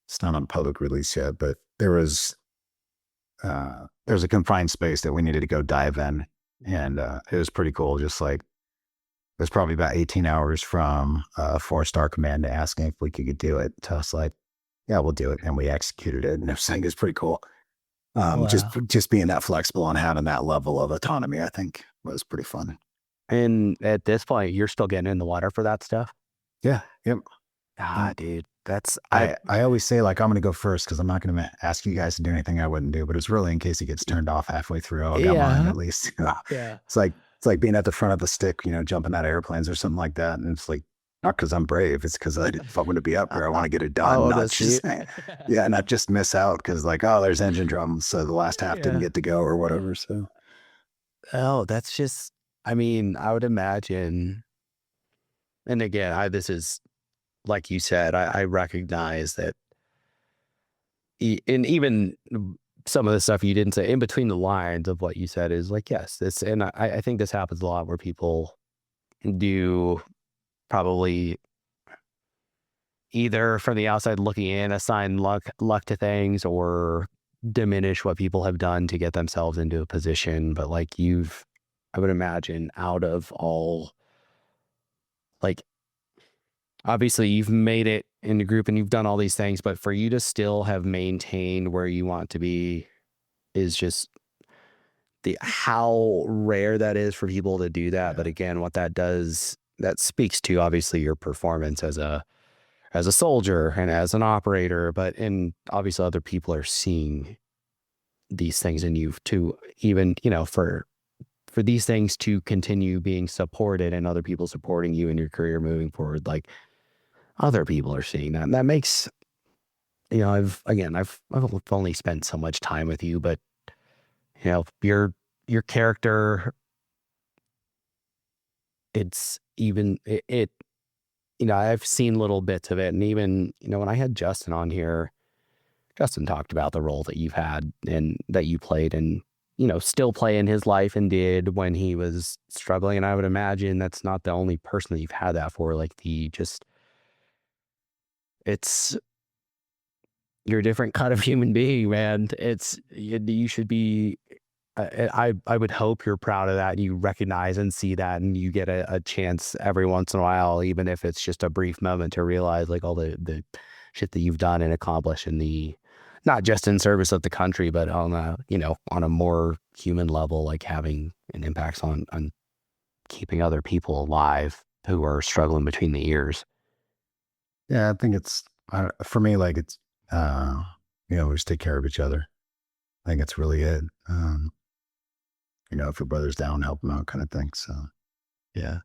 It's not on public release yet, but there's a confined space that we needed to go dive in, and it was pretty cool. Just like, it was probably about 18 hours from 4-star command to asking if we could do it to us, like, yeah, we'll do it, and we executed it, and everything is pretty cool. Wow. Just being that flexible and having that level of autonomy, I think, was pretty fun. And at this point, you're still getting in the water for that stuff? Yeah. Yep. Dude. That's I always say like I'm going to go first because I'm not going to ask you guys to do anything I wouldn't do, but it's really in case he gets turned off halfway through. Oh, I got mine yeah, at least. yeah, It's like being at the front of the stick, jumping out of airplanes or something like that. And it's like not because I'm brave, it's because if I'm going to be up I, there, I want I, to get it I done, want not to see just it. yeah, not just miss out because like oh, there's engine drums, so the last half didn't Yeah. get to go or whatever. So Oh, that's just. I mean, I would imagine. And again, this is like you said. I recognize that, and even some of the stuff you didn't say in between the lines of what you said is like, yes, this, and I think this happens a lot where people do probably either from the outside looking in assign luck to things or diminish what people have done to get themselves into a position. But like I would imagine out of all, like, obviously you've made it in the group and you've done all these things, but for you to still have maintained where you want to be is just the how rare that is for people to do that. But yeah, again, what that does, that speaks to obviously your performance as a soldier and as an operator, but and obviously other people are seeing these things in you to even, for these things to continue being supported and other people supporting you in your career moving forward, like other people are seeing that. And that makes, I've only spent so much time with you, but your character, it's even I've seen little bits of it. And even, when I had Justin on here, Justin talked about the role that you've had and that you played and, still play in his life and did when he was struggling. And I would imagine that's not the only person that you've had that for. Like it's, you're a different kind of human being, man. You should be, I would hope you're proud of that. And you recognize and see that and you get a chance every once in a while, even if it's just a brief moment to realize like all the shit that you've done and accomplished in not just in service of the country, but on a more human level, like having an impact on keeping other people alive who are struggling between the ears. yeah, I think it's for me like it's uh, we just take care of each other. I think it's really it. If your brother's down, help him out, kind of thing. So yeah.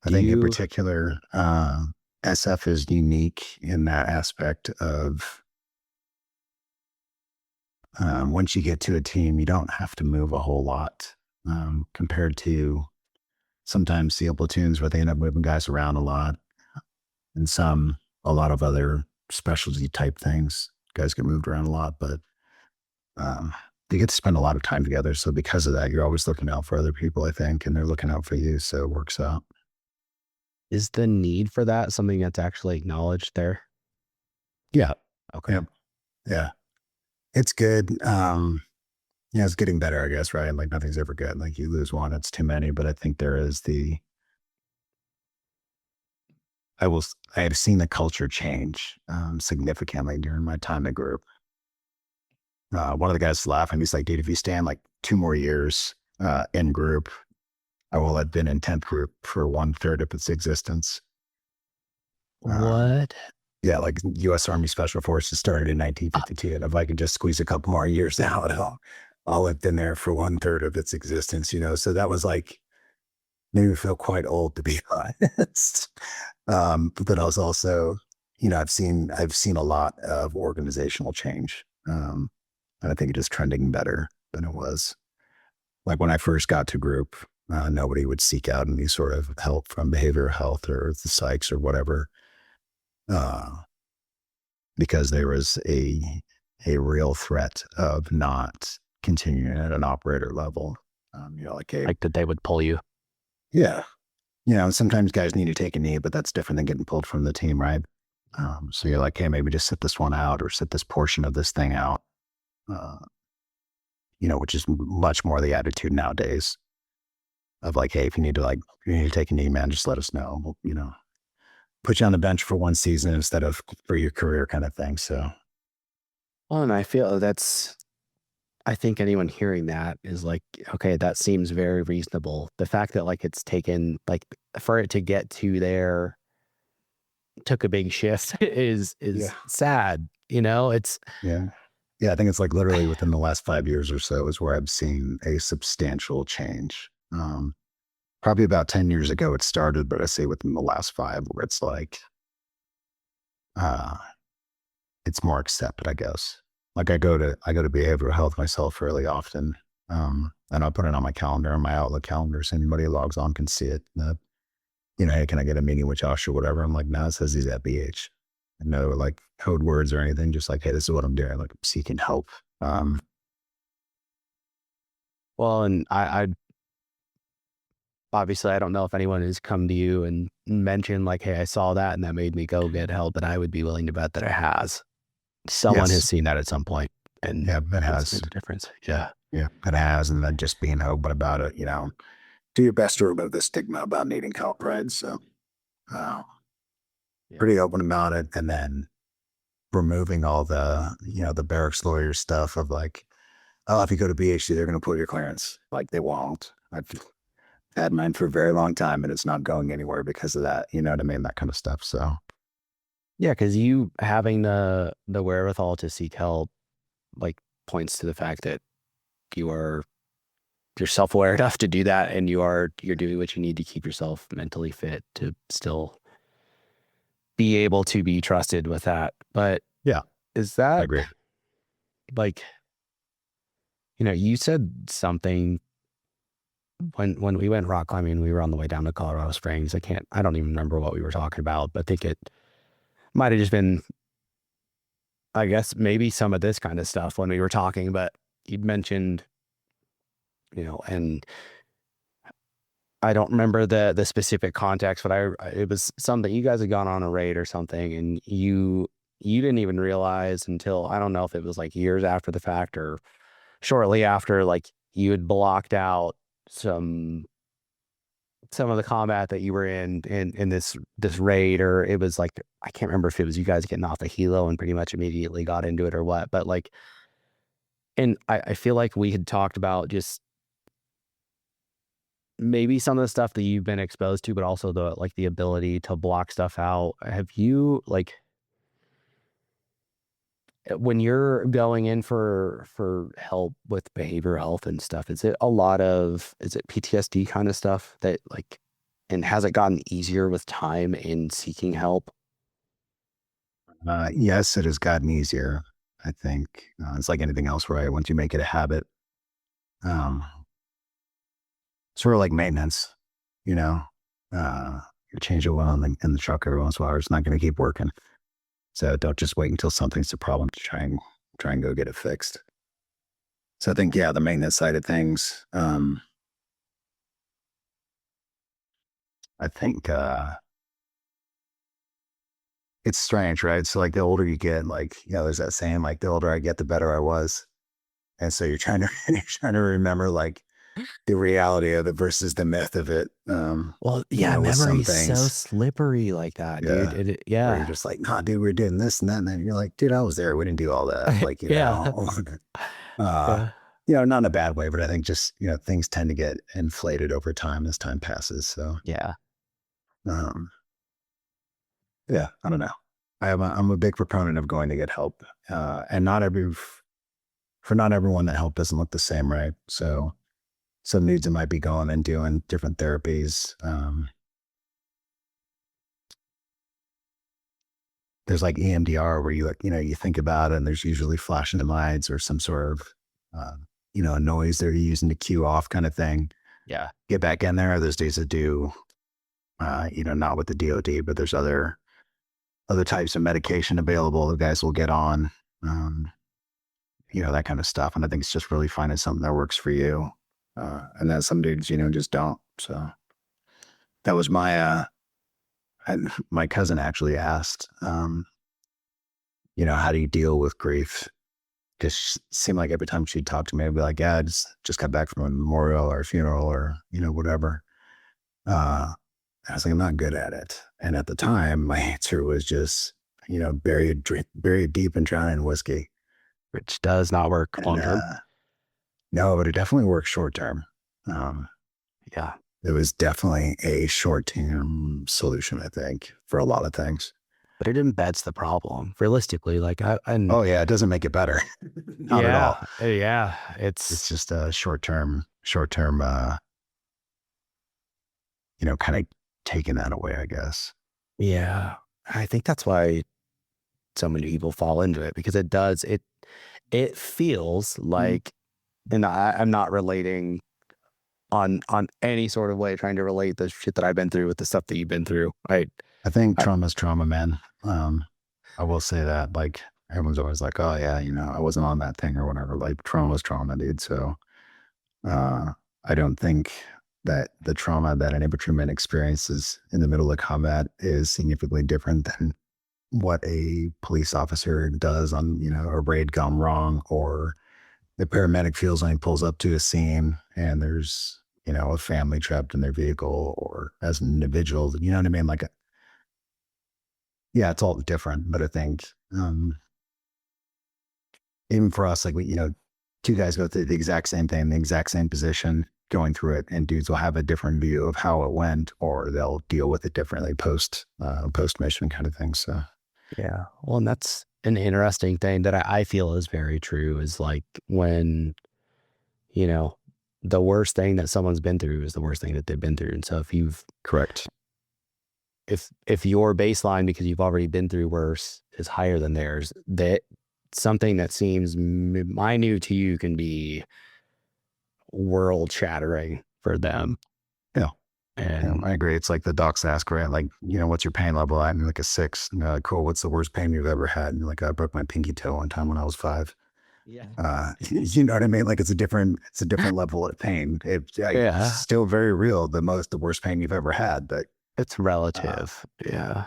I Do think in you, particular, SF is unique in that aspect of once you get to a team, you don't have to move a whole lot compared to sometimes SEAL platoons where they end up moving guys around a lot, and a lot of other specialty type things. Guys get moved around a lot, but um, they get to spend a lot of time together. So because of that, you're always looking out for other people, I think, and they're looking out for you. So it works out. is the need for that something that's actually acknowledged there? Yeah. Okay. Yeah. Yeah. It's good. Yeah, it's getting better, I guess, right? Like nothing's ever good. Like you lose one, it's too many. But I think there is I have seen the culture change significantly during my time at group. One of the guys laughing, he's like, dude, if you stand like 2 more years in group, I will have been in 10th group for 1/3 of its existence. Um, What? yeah, like US Army Special Forces started in 1952. And if I could just squeeze a couple more years out, I'll have been there for 1/3 of its existence. So that was like, made me feel quite old to be honest. But I was also, I've seen a lot of organizational change. And I think it is trending better than it was. Like when I first got to group, nobody would seek out any sort of help from behavioral health or the psychs or whatever, uh, because there was a real threat of not continuing at an operator level. Like, hey, Like that they would pull you. yeah, sometimes guys need to take a knee, but that's different than getting pulled from the team, right? So you're like, hey, maybe just sit this one out or sit this portion of this thing out, uh, which is much more the attitude nowadays of like, hey, if you need to take a knee, man, just let us know. We'll put you on the bench for one season instead of for your career kind of thing. So Well, and I feel I think anyone hearing that is like, okay, that seems very reasonable. The fact that like it's taken like for it to get to there took a big shift is Yeah. sad. You know, it's Yeah. Yeah. I think it's like literally within the last 5 years or so is where I've seen a substantial change. Probably about 10 years ago it started, but I say within the last five where it's like, uh, it's more accepted, I guess. Like I go to behavioral health myself fairly often. And I'll put it on my calendar, on my Outlook calendar, so anybody who logs on can see it. Hey, can I get a meeting with Josh or whatever? I'm like, no, it says he's at BH. No like code words or anything, just like, hey, this is what I'm doing. Like I'm seeking help. Um, well, and I obviously I don't know if anyone has come to you and mentioned like, hey, I saw that and that made me go get help, but I would be willing to bet that it has. Someone has yes. seen that at some point, and Yeah, it it's made has. a difference. Yeah. Yeah, it has. And then just being open about it, do your best to remove the stigma about needing help, right? So, uh, Yeah. pretty open about it. And then removing all the barracks lawyer stuff of like, oh, if you go to BHD, they're going to pull your clearance. Like they won't. I've had mine for a very long time and it's not going anywhere because of that. You know what I mean? That kind of stuff. So, Yeah, because you having the wherewithal to seek help like points to the fact that you are you're self-aware enough to do that, and you're doing what you need to keep yourself mentally fit to still be able to be trusted with that. But yeah, is I that agree. like, you said something when we went rock climbing, we were on the way down to Colorado Springs. I don't even remember what we were talking about, but I think it might have just been, I guess, maybe some of this kind of stuff when we were talking, but you'd mentioned, and I don't remember the specific context, but it was something you guys had gone on a raid or something, and you didn't even realize until, I don't know if it was like years after the fact or shortly after, like you had blocked out some of the combat that you were in this raid, or it was like, I can't remember if it was you guys getting off the helo and pretty much immediately got into it or what, but like, and I feel like we had talked about just maybe some of the stuff that you've been exposed to, but also the ability to block stuff out. Have you like, when you're going in for help with behavioral health and stuff, is it PTSD kind of stuff that like, and has it gotten easier with time in seeking help? Yes, it has gotten easier. I think it's like anything else, right? Once you make it a habit, um, sort of like maintenance, you know, you change the oil in the truck every once in a while, or it's not going to keep working. So don't just wait until something's a problem to try and go get it fixed. So I think, yeah, the maintenance side of things, I think, it's strange, right? So like the older you get, like, there's that saying, like the older I get, the better I was. And so you're trying to, you're trying to remember like the reality of it versus the myth of it. Well, yeah, With some memory's so things, slippery like that, dude. yeah, where you're Yeah. just like, nah, dude, we're doing this and that. And then you're like, dude, I was there. We didn't do all that. Like, Yeah. uh, Yeah. not in a bad way, but I think just, things tend to get inflated over time as time passes. So, Yeah. um, yeah, I don't know. I'm a big proponent of going to get help. And for not everyone, that help doesn't look the same, right? So some dudes that might be going and doing different therapies. There's like EMDR where you like, you think about it and there's usually flashing lights or some sort of, a noise they're using to cue off kind of thing. Yeah. Get back in there. There's days that do, not with the DOD, but there's other types of medication available the guys will get on, um, that kind of stuff. And I think it's just really finding something that works for you. And then some dudes, just don't. So that was my cousin actually asked, how do you deal with grief? Because it seemed like every time she'd talk to me, I'd be like, yeah, I just got back from a memorial or a funeral or, whatever. I was like, I'm not good at it. And at the time, my answer was just, buried deep and drown in whiskey. Which does not work And long term. no, but it definitely works short term. Um, Yeah. it was definitely a short term solution, I think, for a lot of things. but it embeds the problem realistically. Like and Oh yeah, it doesn't make it better. Not at all. yeah, It's it's just a short term, kind of taking that away, I guess. yeah. I think that's why so many people fall into it because it feels like, and I'm not relating on any sort of way, trying to relate the shit that I've been through with the stuff that you've been through. I think I trauma's trauma, man. I will say that. Like everyone's always like, "Oh yeah, I wasn't on that thing or whatever." Like trauma's trauma, dude. So uh, I don't think that the trauma that an infantryman experiences in the middle of combat is significantly different than what a police officer does on a raid gone wrong, or the paramedic feels when he pulls up to a scene and there's a family trapped in their vehicle, or as an individual, you know what I mean? Like, yeah, it's all different. But I think even for us, like two guys go through the exact same thing, the exact same position, going through it, and dudes will have a different view of how it went, or they'll deal with it differently post mission kind of thing. So yeah, well, and that's an interesting thing that I feel is very true. Is like when you know the worst thing that someone's been through is the worst thing that they've been through, and so correct. if your baseline because you've already been through worse is higher than theirs, that something that seems minute to you can be world shattering for them. Yeah. Yeah, And I agree. It's like the docs ask, right? Like, what's your pain level at? And you're like a 6. And they're like, cool. What's the worst pain you've ever had? And you're like, I broke my pinky toe one time when I was 5. yeah, You know what I mean? Like it's a different level of pain. It's yeah, still very real. The worst pain you've ever had, but it's uh, relative. Yeah.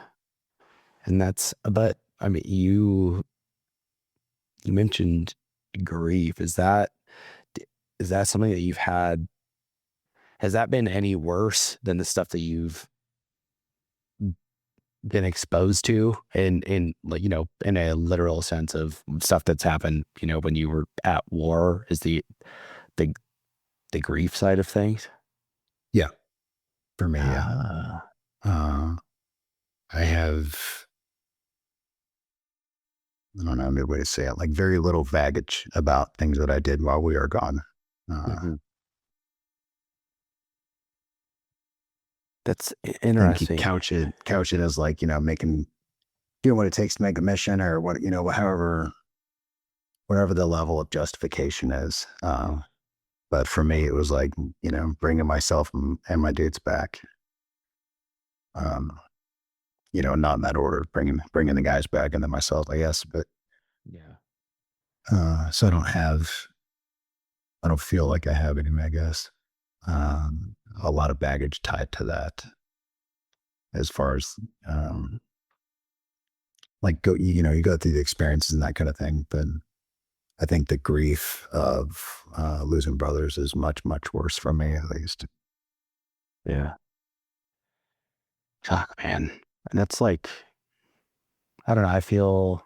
And but I mean, you mentioned grief. Is that something that you've had? Has that been any worse than the stuff that you've been exposed to in like, in a literal sense of stuff that's happened, when you were at war is the, the grief side of things? yeah, for me, yeah. Ah, Uh, I have, I don't know, a good way to say it, like very little baggage about things that I did while we are gone. Uh, mhm. That's I think you interesting. couch it as like, doing what it takes to make a mission, or what, however, whatever the level of justification is. But for me, it was like, bringing myself and my dudes back. Um, not in that order, bringing the guys back and then myself, I guess. But Yeah. so I don't feel like I have any, I guess. A lot of baggage tied to that, as far as like you go through the experiences and that kind of thing. But I think the grief of losing brothers is much, much worse for me, at least. Yeah. Fuck, man. And that's like, I don't know. I feel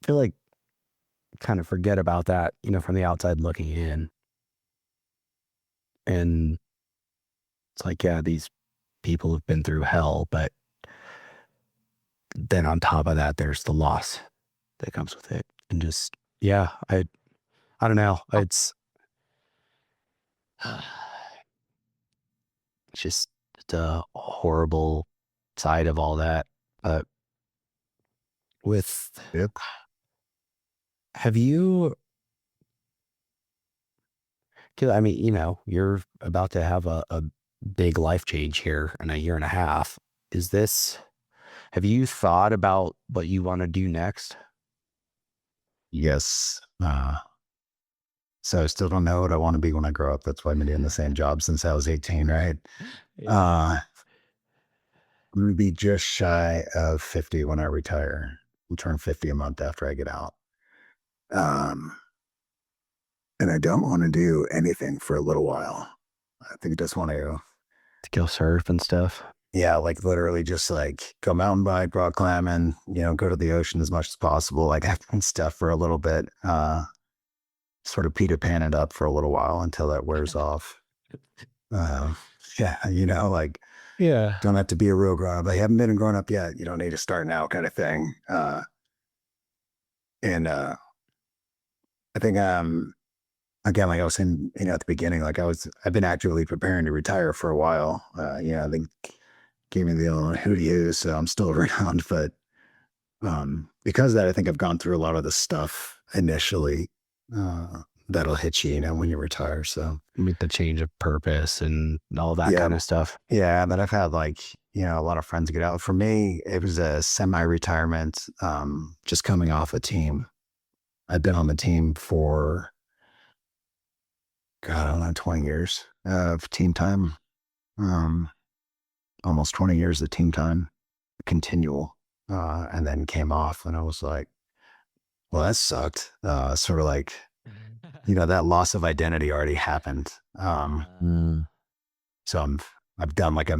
like kind of forget about that, from the outside looking in. And it's like, yeah, these people have been through hell, but then on top of that, there's the loss that comes with it. And just, yeah, I don't know. It's just the horrible side of all that. But with, Yep. have you, 'cause I mean, you're about to have a big life change here in a year and a half. Is this, have you thought about what you want to do next? Yes. So I still don't know what I want to be when I grow up. That's why I've been doing the same job since I was 18, right? Yeah. Uh, I'm going to be just shy of 50 when I retire. I'll turn 50 a month after I get out. Um, and I don't want to do anything for a little while. I think I just want to, To go surf and stuff? yeah, like literally just like go mountain bike, rock climbing, go to the ocean as much as possible, like having stuff for a little bit, sort of Peter Pan it up for a little while until that wears off. Uh, yeah, like Yeah. Don't have to be a real grown up. I haven't been a grown up yet. You don't need to start now, kind of thing. And I think again, like I was saying, at the beginning, like I've been actively preparing to retire for a while. They gave me the old hootie hoo, so I'm still around. But because of that, I think I've gone through a lot of the stuff initially that'll hit you, when you retire. So With the change of purpose and all that yeah, kind of stuff. yeah. But I've had like a lot of friends get out. For me, it was a semi-retirement, just coming off a team. I've been on the team for God, I don't know, 20 years of team time. Um, Almost 20 years of team time, continual. And then came off, and I was like, well, that sucked. Sort of like, that loss of identity already happened. Mm. So I've done like a,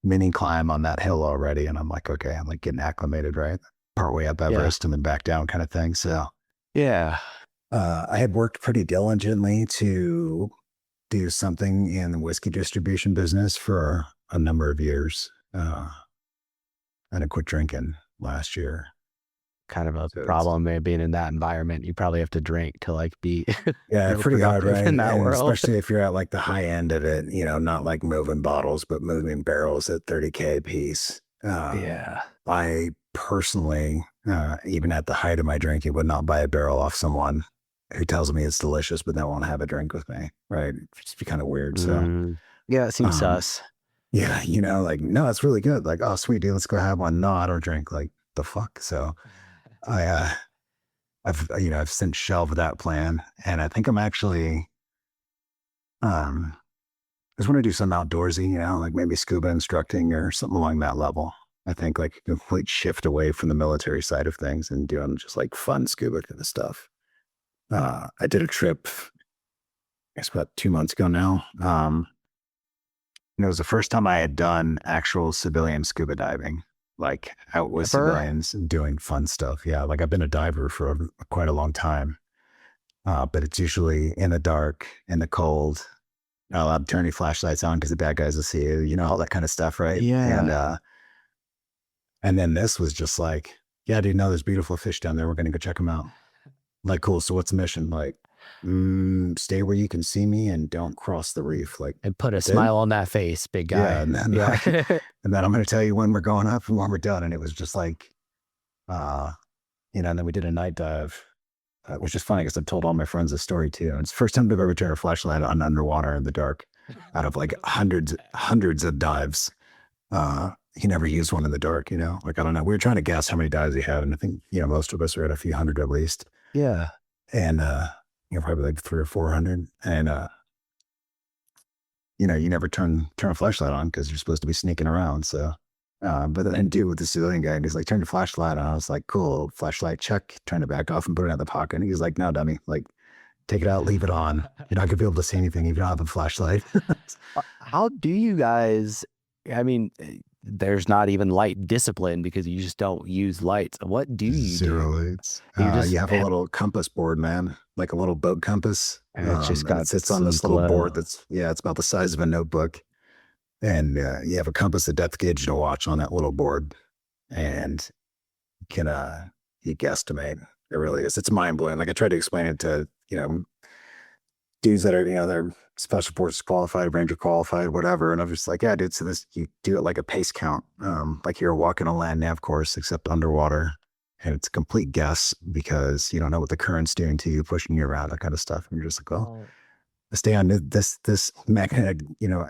mini climb on that hill already. And I'm like, okay, I'm like getting acclimated, right? Partway up Yeah. Everest and then back down kind of thing. So Yeah. I had worked pretty diligently to do something in the whiskey distribution business for a number of years. And I quit drinking last year. Kind of a So problem, maybe being in that environment. You probably have to drink to like be yeah, real pretty hard, productive right? in that And world. especially if you're at like the high end of it, not like moving bottles, but moving barrels at 30K a piece. Yeah. I personally, even at the height of my drinking, would not buy a barrel off someone who tells me it's delicious, but then won't have a drink with me, right? It'd just be kind of weird. So, Mm. Yeah, it seems um, sus. yeah, like, no, it's really good. Like, oh, sweet, dude, let's go have one. No, I don't drink. Like, the fuck? So I, I've since shelved that plan, and I think I'm actually, I just want to do something outdoorsy, like maybe scuba instructing or something along that level. I think like a complete shift away from the military side of things and doing just like fun scuba kind of stuff. I did a trip, I guess about 2 months ago now. It was the first time I had done actual civilian scuba diving, like out with Ever? civilians and doing fun stuff. Yeah, like I've been a diver for quite a long time, but it's usually in the dark, in the cold. Not allowed to turn any flashlights on because the bad guys will see you, all that kind of stuff, right? Yeah. And then this was just like, yeah, dude, no, there's beautiful fish down there. We're gonna go check them out. Like, cool. So what's the mission? Like, stay where you can see me and don't cross the reef. Like, And put a that's it. smile on that face, big Yeah, guy. and then Yeah. and then I'm gonna tell you when we're going up and when we're done. And it was just like, uh, and then we did a night dive, which is funny because I've told all my friends this story too. And it's the first time I've ever turned a flashlight on underwater in the dark, out of like hundreds of dives. He never used one in the dark, like, I don't know. We were trying to guess how many dives he had. And I think, most of us are at a few hundred at least. Yeah. And, probably like 300 or 400. And, you never turn a flashlight on because you're supposed to be sneaking around. So, but then dude with the civilian guy, and he's like, turn your flashlight on. I was like, cool, flashlight check. Turn it back off and put it in the pocket. And he's like, no, dummy, like, take it out, leave it on. You're not gonna be able to see anything if you don't have a flashlight. How do you guys, I mean, there's not even light discipline because you just don't use lights. What do you Zero do? lights. You just, You have a little compass board, man, like a little boat compass. and it's just And it got sits on some this little board glow. that's, it's about the size of a notebook. And you have a compass, a depth gauge, and a watch on that little board. And you can, you guesstimate. It really is. It's mind blowing. Like I tried to explain it to, dudes that are, they're special forces qualified, ranger qualified, whatever. And I'm just like, yeah, dude, so this, you do it like a pace count, like you're walking a land nav course, except underwater. And it's a complete guess because you don't know what the current's doing to you, pushing you around, that kind of stuff. And you're just like, well, Oh. I stay on this magnetic,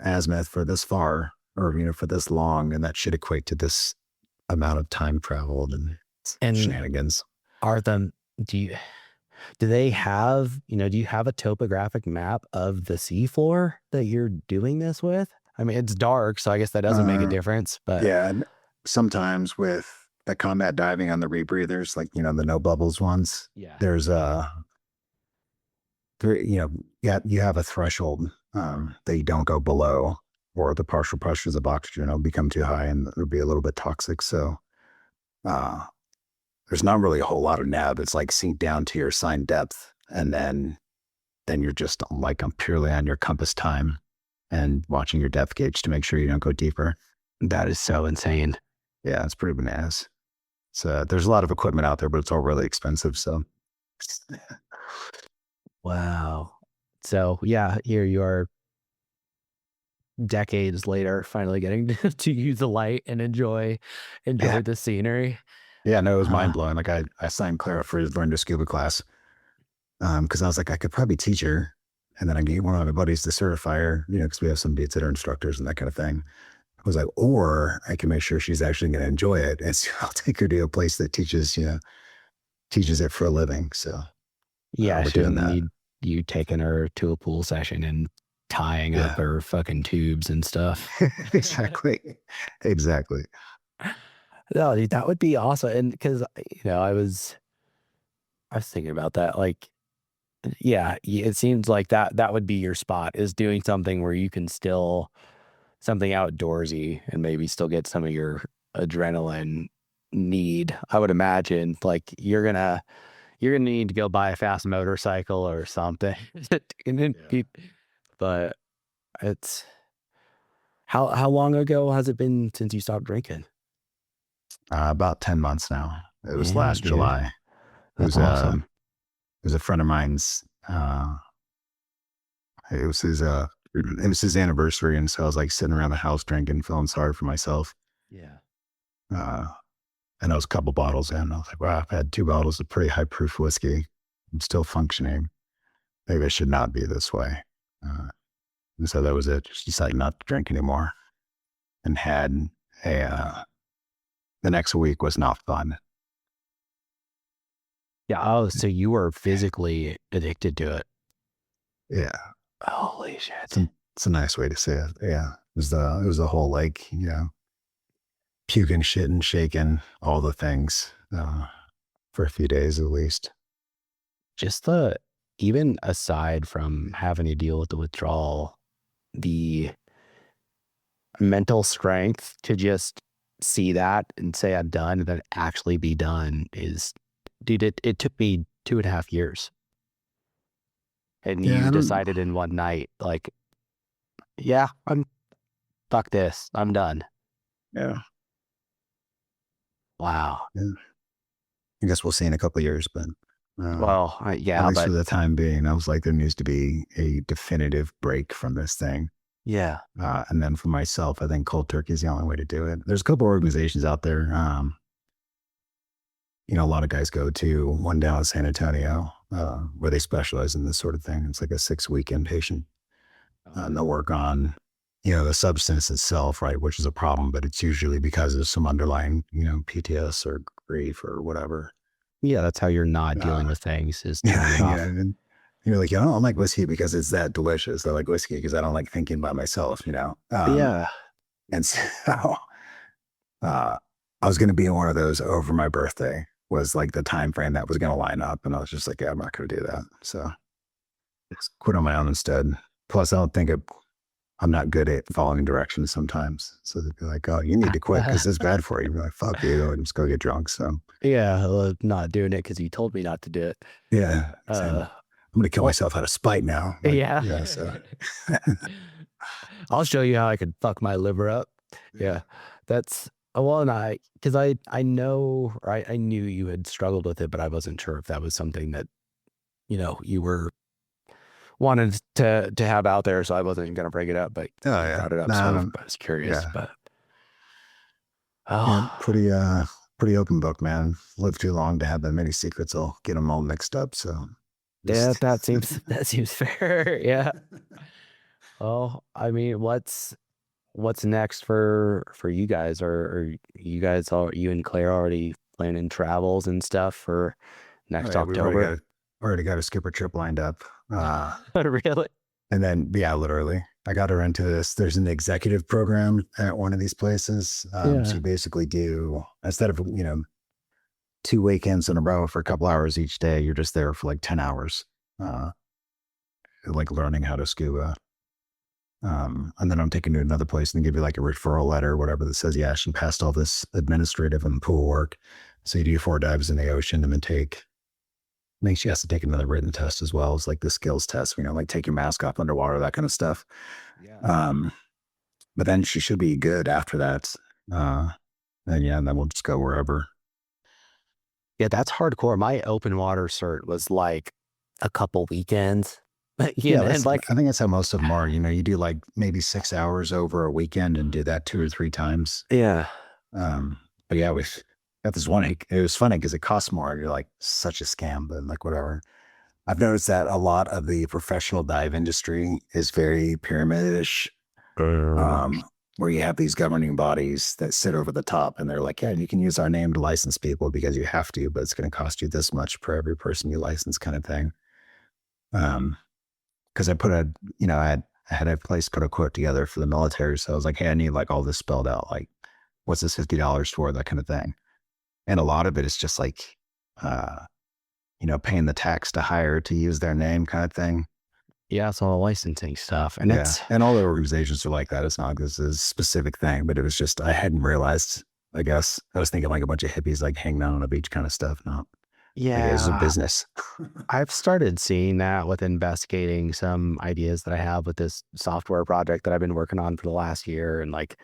azimuth for this far, or, for this long. And that should equate to this amount of time traveled and And shenanigans. are them, do you, do they have, do you have a topographic map of the seafloor that you're doing this with? I mean, it's dark, so I guess that doesn't make a Uh, difference, but Yeah, and sometimes with the combat diving on the rebreathers, like the no bubbles ones, yeah. there's yeah, you have a threshold that you don't go below, or the partial pressures of oxygen will become too high and it'll be a little bit toxic. So uh, there's not really a whole lot of nav. It's like sink down to your assigned depth, and then you're just like I'm purely on your compass time. and watching your depth gauge to make sure you don't go deeper. That is so insane. Yeah, it's pretty bananas. So there's a lot of equipment out there, but it's all really expensive. So Wow. So yeah, here you are decades later, finally getting to use the light and enjoy yeah, the scenery. yeah, no, it was mind Uh, blowing. Like I signed Clara for going to scuba class because I was like I could probably teach her, and then I get one of my buddies to certify her, because we have some beats that are instructors and that kind of thing. I was like, or I can make sure she's actually going to enjoy it, and so I'll take her to a place that teaches it for a living. So yeah, we're she doing didn't that. need you taking her to a pool session and tying up Yeah, her fucking tubes and stuff. exactly, exactly. No, dude, that would be awesome. And because I was thinking about that. Like, yeah, it seems like that would be your spot, is doing something where you can still something outdoorsy and maybe still get some of your adrenaline need. I would imagine like you're gonna need to go buy a fast motorcycle or something. And then Yeah. but it's how long ago has it been since you stopped drinking? About 10 months now. It was Yeah, last dude, July. It that's was awesome. it was a friend of mine's. It was his anniversary, and so I was like sitting around the house drinking, feeling sorry for myself. Yeah. Uh, and I was a couple bottles in. I was like, wow, I've had 2 bottles of pretty high proof whiskey. I'm still functioning. Maybe I should not be this way. Uh, and so that was it. Just decided not to drink anymore, and had a the next week was not fun. Yeah. Oh, so you were physically addicted to it. Yeah, Holy it's shit. it's a nice way to say it. Yeah, it was the whole like puking, shitting, shaking, all the things for a few days at least. Just even aside from having to deal with the withdrawal, the mental strength to just see that and say I'm done and then actually be done is, dude, it took me 2.5 years. And Yeah, you I don't. decided in one night, like, yeah, fuck this. I'm done. Yeah, Wow. yeah. I guess we'll see in a couple of years, but uh, Well, at yeah, least for but the time being, I was like, there needs to be a definitive break from this thing. yeah. And then for myself, I think cold turkey is the only way to do it. There's a couple organizations out there. A lot of guys go to one down in San Antonio where they specialize in this sort of thing. It's like a 6-week inpatient, and they'll work on, the substance itself, right, which is a problem, but it's usually because of some underlying, PTS or grief or whatever. Yeah, that's how you're not Uh, dealing with things, is turning it yeah, off. and you're like, I don't like whiskey because it's that delicious. I like whiskey because I don't like thinking by myself, Yeah. And so uh, I was going to be in one of those over my birthday was like the time frame that was going to line up, and I was just like, yeah, I'm not going to do that. So just quit on my own instead. Plus, I don't think I'm not good at following directions sometimes. So they'd be like, oh, you need to quit because it's bad for you. You're like, fuck you, and just go get drunk. So Yeah, well, not doing it because you told me not to do it. yeah, exactly. Uh, I'm going to kill well, myself out of spite now. Like, yeah. yeah, so I'll show you how I could fuck my liver up. yeah. Yeah, that's well, and because I know, or I knew you had struggled with it, but I wasn't sure if that was something that you were wanted to have out there, so I wasn't gonna bring it up, but Oh you yeah. brought it up, No, I so don't, I was curious. yeah. But Yeah, oh, pretty open book, man. Live too long to have that many secrets. I'll get them all mixed up. So yeah, just that seems fair. Yeah. Oh, I mean, what's next for you guys? Or you guys, are you and Claire already planning travels and stuff for oh next yeah, we've already October? got a skipper trip lined up. Really? And then yeah, literally, I got her into this. There's an executive program at one of these places. So Yeah. you basically do instead of 2 weekends in a row for a couple hours each day, you're just there for like 10 hours, uh, like learning how to scuba. And then I'm taking you to another place and they give you like a referral letter or whatever that says, yeah, she passed all this administrative and pool work. So you do 4 dives in the ocean and then take I think she has to take another written test as well as like the skills test, like take your mask off underwater, that kind of stuff. Yeah. But then she should be good after that. Uh, and then we'll just go wherever. Yeah, that's hardcore. My open water cert was like a couple weekends. Yeah, And like, I think that's how most of them are. You do like maybe 6 hours over a weekend and do that 2 or 3 times. yeah. But yeah, we've got this one. It was funny because it costs more. You're like, such a scam, but like, whatever. I've noticed that a lot of the professional dive industry is very pyramid-ish, where you have these governing bodies that sit over the top and they're like, yeah, you can use our name to license people because you have to, but it's going to cost you this much per every person you license, kind of thing. Because I put I had a place put a quote together for the military. So I was like, hey, I need like all this spelled out. Like, what's this $50 for? That kind of thing. And a lot of it is just like, paying the tax to hire to use their name, kind of thing. Yeah, it's all licensing stuff. And Yeah. And all the organizations are like that. It's not this is a specific thing, but it was just, I hadn't realized, I guess. I was thinking like a bunch of hippies like hanging out on a beach kind of stuff. No, it is a yeah, business. I've started seeing that with investigating some ideas that I have with this software project that I've been working on for the last year, and like,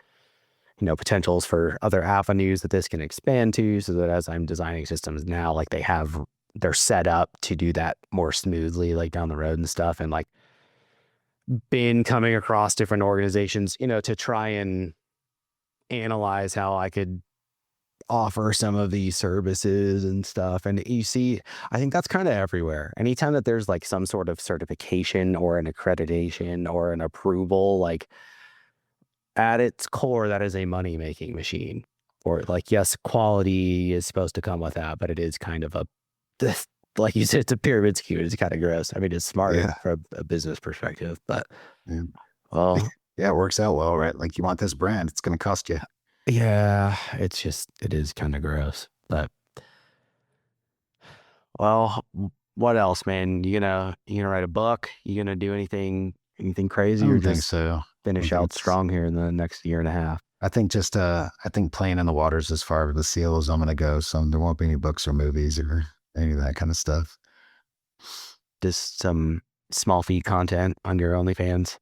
potentials for other avenues that this can expand to, so that as I'm designing systems now, like they're set up to do that more smoothly, like down the road and stuff. And like, been coming across different organizations, to try and analyze how I could offer some of these services and stuff. And you see, I think that's kind of everywhere. Anytime that there's like some sort of certification or an accreditation or an approval, like at its core, that is a money making machine. Or like, yes, quality is supposed to come with that, but it is kind of like you said, it's a pyramid scheme. It's kind of gross. I mean, it's smart Yeah. from a business perspective, but Yeah. well, Yeah, it works out well, right? Like you want this brand, it's going to cost you. yeah, it is kind of gross. But well, what else, man? You gonna write a book? You gonna do anything I crazy, or don't think just so. I don't finish think out it's, strong here in the next year and a half? I think playing in the waters as far as the seal as I'm going to go. So there won't be any books or movies or any of that kind of stuff. Just some small feat content on your OnlyFans.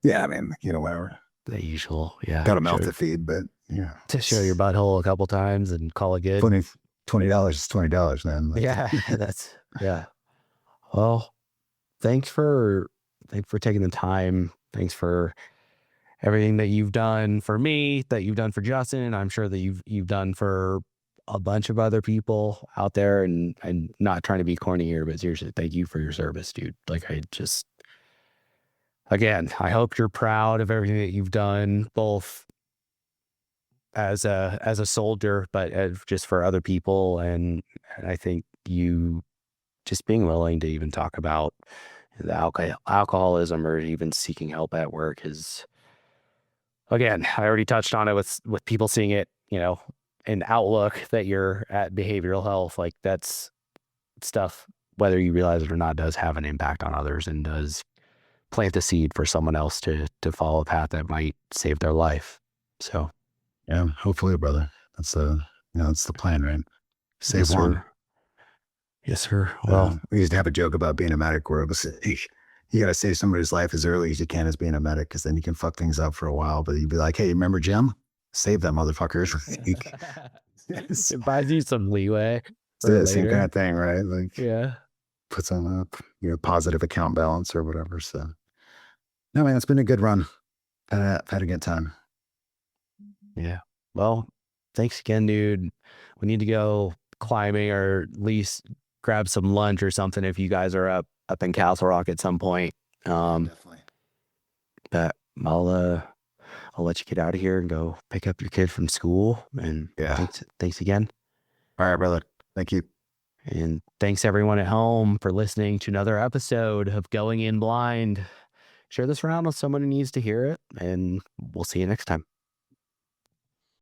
Yeah, I mean, whatever. The usual, yeah. Got to melt the feed, but yeah. To show your butthole a couple times and call it good. $20 is $20, man. Like, Yeah, yeah. Well, thanks for taking the time. Thanks for everything that you've done for me, that you've done for Justin. I'm sure that you've done for a bunch of other people out there. And I'm not trying to be corny here, but seriously, thank you for your service, dude. Like, again, I hope you're proud of everything that you've done, both as a soldier, but just for other people. And I think you just being willing to even talk about the alcoholism or even seeking help at work is, again, I already touched on it with people seeing it, in Outlook, that you're at behavioral health. Like, that's stuff, whether you realize it or not, does have an impact on others and does plant the seed for someone else to follow a path that might save their life. So yeah, hopefully, brother. That's that's the plan, right? Save yes, one. sir. Yes, sir. Well, We used to have a joke about being a medic where it was, you got to save somebody's life as early as you can as being a medic, because then you can fuck things up for a while. But you'd be like, hey, remember Jim? Save them motherfuckers. it buys you some leeway It's for the same later. kind of thing, right? Like, Yeah. puts on a positive account balance or whatever. So, no, man, it's been a good run. I've had a good time. Yeah. Well, thanks again, dude. We need to go climbing, or at least grab some lunch or something if you guys are up in Castle Rock at some point. Definitely. But I'll let you get out of here and go pick up your kid from school. And Yeah. thanks again. All right, brother. Thank you. And thanks everyone at home for listening to another episode of Going In Blind. Share this around with someone who needs to hear it, and we'll see you next time.